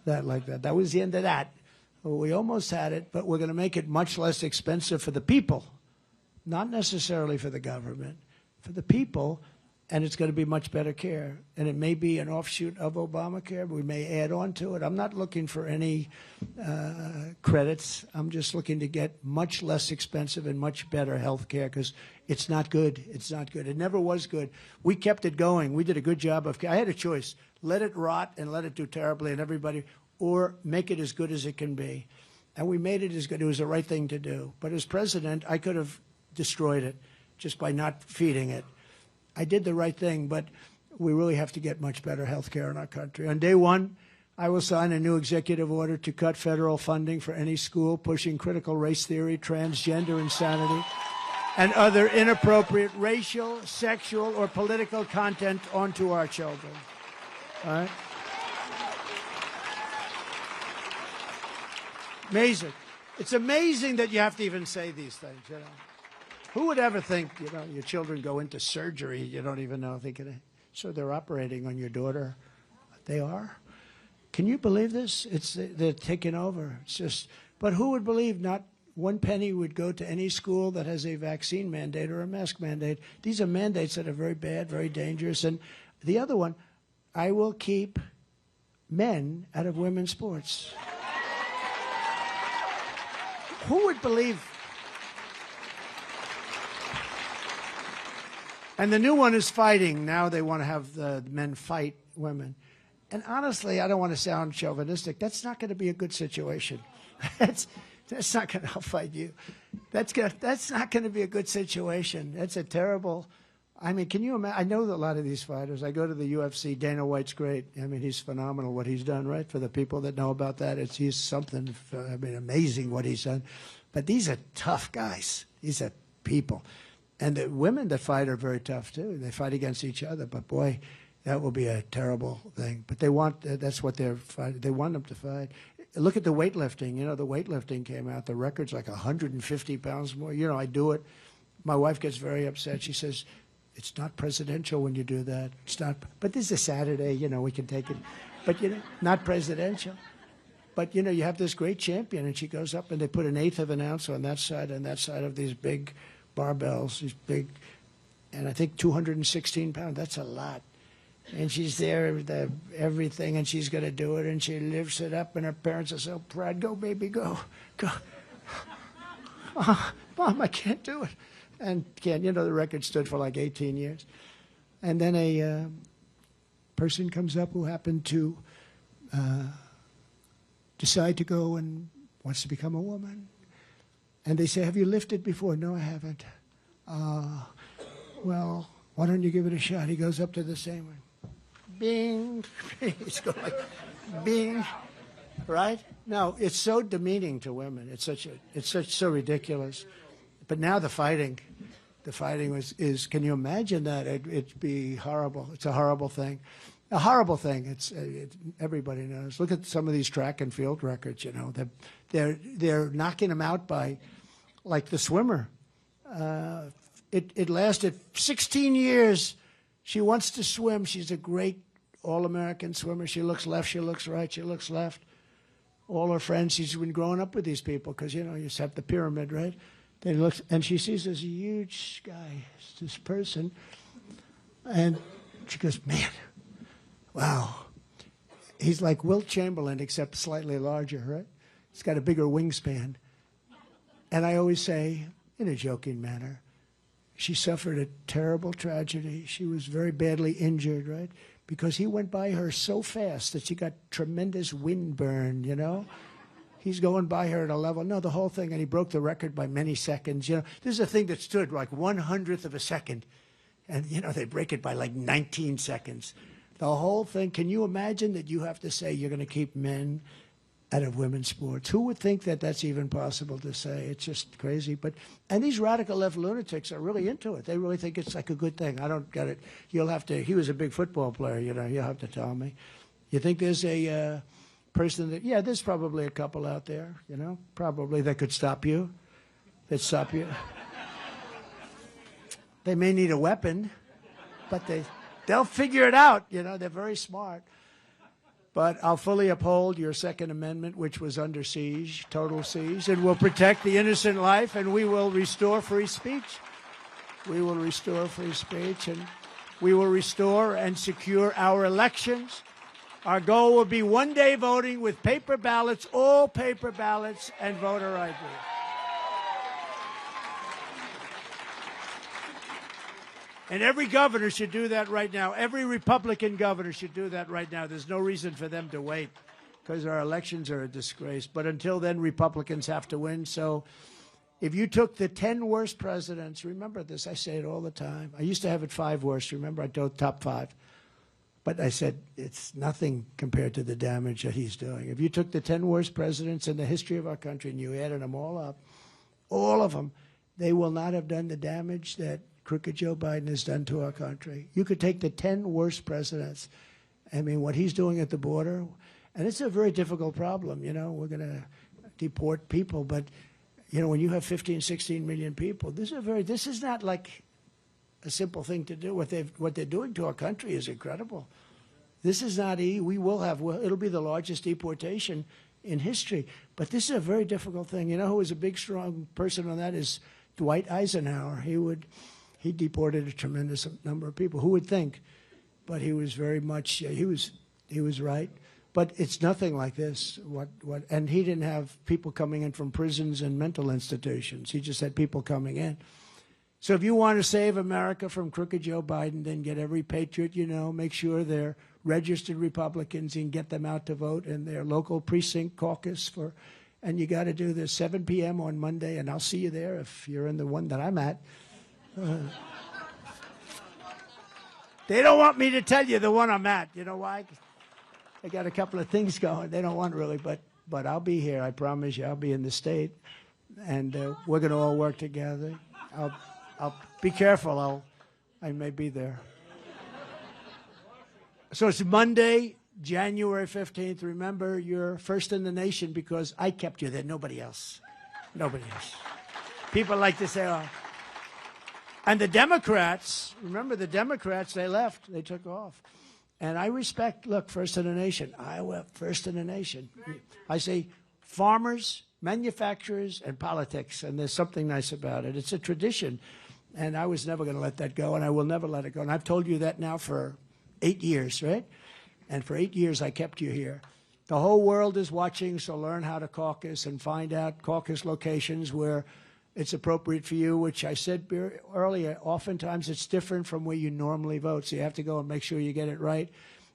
like that. That was the end of that. Well, we almost had it, but we're going to make it much less expensive for the people, not necessarily for the government, for the people, and it's going to be much better care. And it may be an offshoot of Obamacare. We may add on to it. I'm not looking for any credits. I'm just looking to get much less expensive and much better health care, because it's not good. It's not good. It never was good. We kept it going. We did a good job of. I had a choice: let it rot and let it do terribly, and everybody, or make it as good as it can be. And we made it as good. It was the right thing to do. But as president, I could have destroyed it just by not feeding it. I did the right thing, but we really have to get much better health care in our country. On day one, I will sign a new executive order to cut federal funding for any school pushing critical race theory, transgender insanity, and other inappropriate racial, sexual, or political content onto our children. All right? Amazing. It's amazing that you have to even say these things, you know. Who would ever think, you know, your children go into surgery, you don't even know, so they're operating on your daughter. They are? Can you believe this? They're taking over. It's just, but who would believe not one penny would go to any school that has a vaccine mandate or a mask mandate? These are mandates that are very bad, very dangerous. And the other one, I will keep men out of women's sports. Who would believe? And the new one is fighting. Now they want to have the men fight women. And honestly, I don't want to sound chauvinistic. That's not going to be a good situation. That's not going to fight you. That's not going to be a good situation. That's a terrible. I mean, can you imagine? I know a lot of these fighters. I go to the UFC. Dana White's great. I mean, he's phenomenal what he's done, right? For the people that know about that, he's something. I mean, amazing what he's done. But these are tough guys. These are people. And the women that fight are very tough, too. They fight against each other. But, boy, that will be a terrible thing. But they want, that's what they're fighting. They want them to fight. Look at the weightlifting. You know, the weightlifting came out. The record's like 150 pounds more. You know, I do it. My wife gets very upset. She says, it's not presidential when you do that. It's not. But this is a Saturday. You know, we can take it. But, you know, not presidential. But, you know, you have this great champion, and she goes up, and they put 1/8 of an ounce on that side and that side of these big barbells, these big, and I think 216 pounds. That's a lot. And she's there, everything, and she's going to do it, and she lifts it up, and her parents are so proud. Go, baby, go. Go. Mom, I can't do it. And you know, the record stood for like 18 years. And then a person comes up who happened to decide to go and wants to become a woman. And they say, have you lifted before? No, I haven't. Well, why don't you give it a shot? He goes up to the same one. Bing. He's going like, bing. Right? No, it's so demeaning to women. It's so ridiculous. But now the fighting. The fighting can you imagine that? It'd be horrible. It's a horrible thing. A horrible thing. Everybody knows. Look at some of these track and field records, They're knocking them out by, like the swimmer. It lasted 16 years. She wants to swim. She's a great all-American swimmer. She looks left, she looks right, she looks left. All her friends, she's been growing up with these people because, you just have the pyramid, right? They look, and she sees this huge guy, this person, and she goes, man, wow. He's like Wilt Chamberlain, except slightly larger, right? He's got a bigger wingspan. And I always say, in a joking manner, she suffered a terrible tragedy. She was very badly injured, right? Because he went by her so fast that she got tremendous wind burn, He's going by her at a level. No, the whole thing, and he broke the record by many seconds. This is a thing that stood like 1/100th of a second. And, they break it by like 19 seconds. The whole thing, can you imagine that you have to say you're going to keep men out of women's sports? Who would think that that's even possible to say? It's just crazy. And these radical left lunatics are really into it. They really think it's like a good thing. I don't get it. You'll have to, he was a big football player, you'll have to tell me. You think there's a person that, yeah, there's probably a couple out there, probably that could stop you. They'd stop you. They may need a weapon, but they'll figure it out, they're very smart. But I'll fully uphold your Second Amendment, which was under siege, total siege, and will protect the innocent life, and we will restore free speech. We will restore free speech, and we will restore and secure our elections. Our goal will be one-day voting with paper ballots, all paper ballots, and voter ID. And every governor should do that right now. Every Republican governor should do that right now. There's no reason for them to wait because our elections are a disgrace. But until then, Republicans have to win. So if you took the 10 worst presidents, remember this, I say it all the time. I used to have it 5 worst. Remember, I told top 5. But I said it's nothing compared to the damage that he's doing. If you took the 10 worst presidents in the history of our country and you added them all up, all of them, they will not have done the damage that crooked Joe Biden has done to our country. You could take the 10 worst presidents. I mean, what he's doing at the border, and it's a very difficult problem. We're going to deport people, but when you have 15, 16 million people, this is not like a simple thing to do. What they're doing to our country is incredible. This is not it'll be the largest deportation in history. But this is a very difficult thing. Who was a big, strong person on that is Dwight Eisenhower. He deported a tremendous number of people. Who would think? But he was very much, he was right. But it's nothing like this. And he didn't have people coming in from prisons and mental institutions. He just had people coming in. So if you want to save America from crooked Joe Biden, then get every patriot make sure they're registered Republicans and get them out to vote in their local precinct caucus and you got to do this 7 p.m. on Monday, and I'll see you there if you're in the one that I'm at. They don't want me to tell you the one I'm at. You know why? I got a couple of things going. They don't want really, but I'll be here. I promise you. I'll be in the state, and we're going to all work together. I'll be careful. I may be there. So it's Monday, January 15th. Remember, you're first in the nation because I kept you there. Nobody else. Nobody else. People like to say, oh. And the Democrats, remember the Democrats, they left. They took off. And I respect, look, first in the nation. Iowa, first in the nation. I say farmers, manufacturers, and politics. And there's something nice about it. It's a tradition. And I was never going to let that go, and I will never let it go. And I've told you that now for 8 years, right? And for 8 years, I kept you here. The whole world is watching, so learn how to caucus and find out caucus locations where it's appropriate for you, which I said earlier, oftentimes it's different from where you normally vote. So you have to go and make sure you get it right.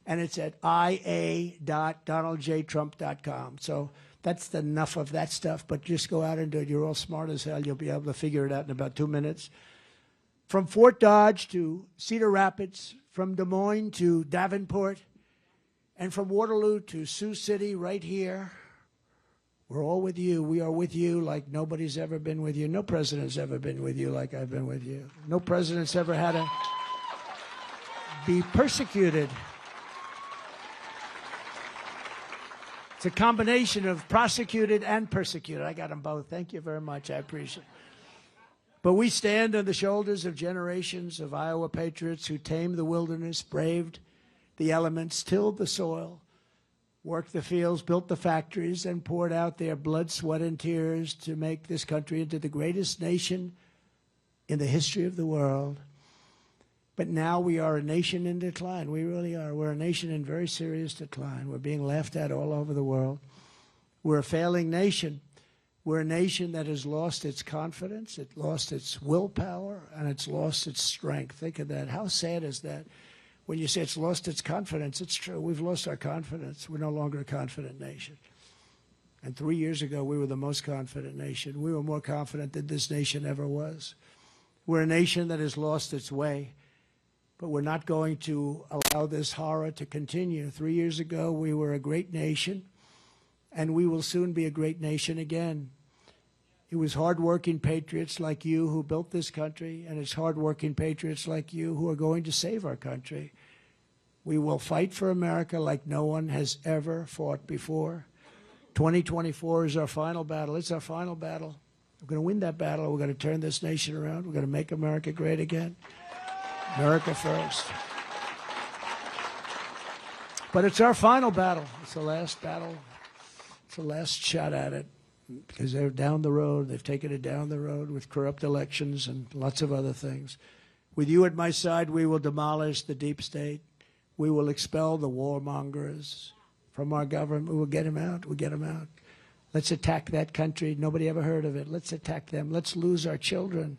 And it's at ia.donaldjtrump.com. So that's enough of that stuff, but just go out and do it. You're all smart as hell. You'll be able to figure it out in about 2 minutes. From Fort Dodge to Cedar Rapids, from Des Moines to Davenport, and from Waterloo to Sioux City right here, We're all with you. We are with you like nobody's ever been with you. No president's ever been with you like I've been with you. No president's ever had to be persecuted. It's a combination of prosecuted and persecuted. I got them both. Thank you very much. I appreciate it. But we stand on the shoulders of generations of Iowa patriots who tamed the wilderness, braved the elements, tilled the soil, worked the fields, built the factories, and poured out their blood, sweat, and tears to make this country into the greatest nation in the history of the world. But now we are a nation in decline. We really are. We're a nation in very serious decline. We're being laughed at all over the world. We're a failing nation. We're a nation that has lost its confidence, it lost its willpower, and it's lost its strength. Think of that. How sad is that? When you say it's lost its confidence, it's true. We've lost our confidence. We're no longer a confident nation. And 3 years ago, we were the most confident nation. We were more confident than this nation ever was. We're a nation that has lost its way. But we're not going to allow this horror to continue. 3 years ago, we were a great nation, and we will soon be a great nation again. It was hardworking patriots like you who built this country, and it's hardworking patriots like you who are going to save our country. We will fight for America like no one has ever fought before. 2024 is our final battle. It's our final battle. We're going to win that battle. We're going to turn this nation around. We're going to make America great again. America first. But it's our final battle. It's the last battle. It's the last shot at it. Because they're down the road. They've taken it down the road with corrupt elections and lots of other things. With you at my side, we will demolish the deep state. We will expel the warmongers from our government. We will get them out. We'll get them out. Let's attack that country. Nobody ever heard of it. Let's attack them. Let's lose our children.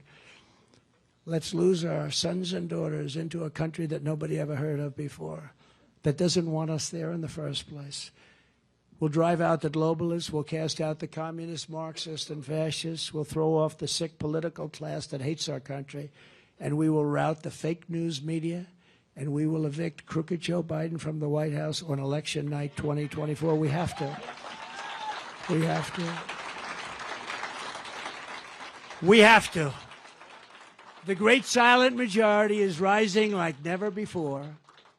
Let's lose our sons and daughters into a country that nobody ever heard of before, that doesn't want us there in the first place. We'll drive out the globalists. We'll cast out the communists, Marxists, and fascists. We'll throw off the sick political class that hates our country. And we will rout the fake news media. And we will evict crooked Joe Biden from the White House on election night 2024. We have to. We have to. We have to. The great silent majority is rising like never before.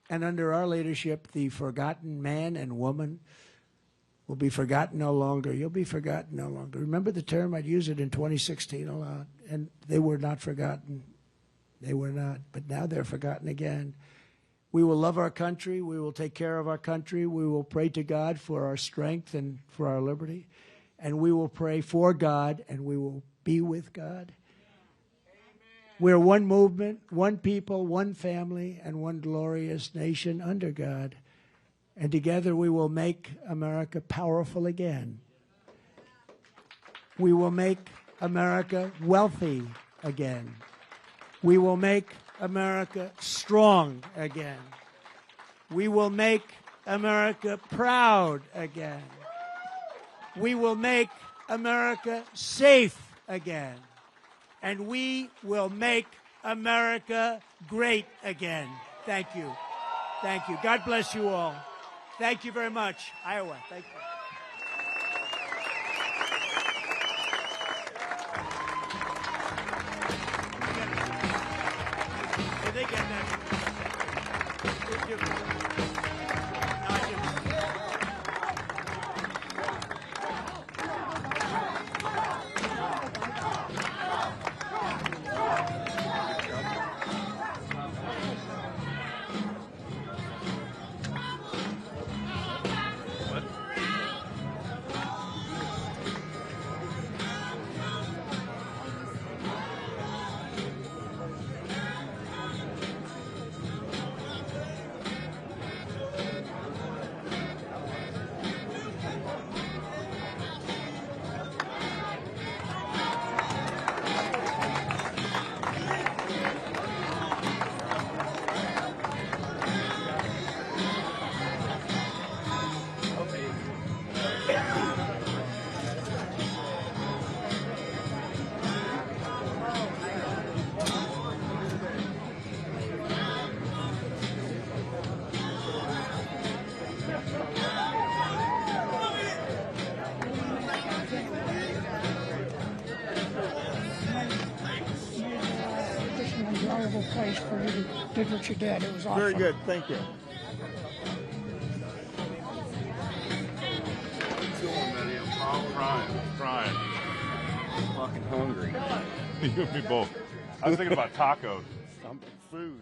And under our leadership, the forgotten man and woman will be forgotten no longer. You'll be forgotten no longer. Remember the term? I'd use it in 2016 a lot. And they were not forgotten. They were not. But now they're forgotten again. We will love our country. We will take care of our country. We will pray to God for our strength and for our liberty. And we will pray for God, and we will be with God. We're one movement, one people, one family, and one glorious nation under God. And together we will make America powerful again. We will make America wealthy again. We will make America strong again. We will make America proud again. We will make America safe again. And we will make America great again. Thank you. Thank you. God bless you all. Thank you very much. Iowa, thank you. Did they get that? wonderful place for you to did what you did. It was awesome. Very good. Thank you. I'm crying. I'm fucking hungry. You and me both. I was thinking about tacos. Food.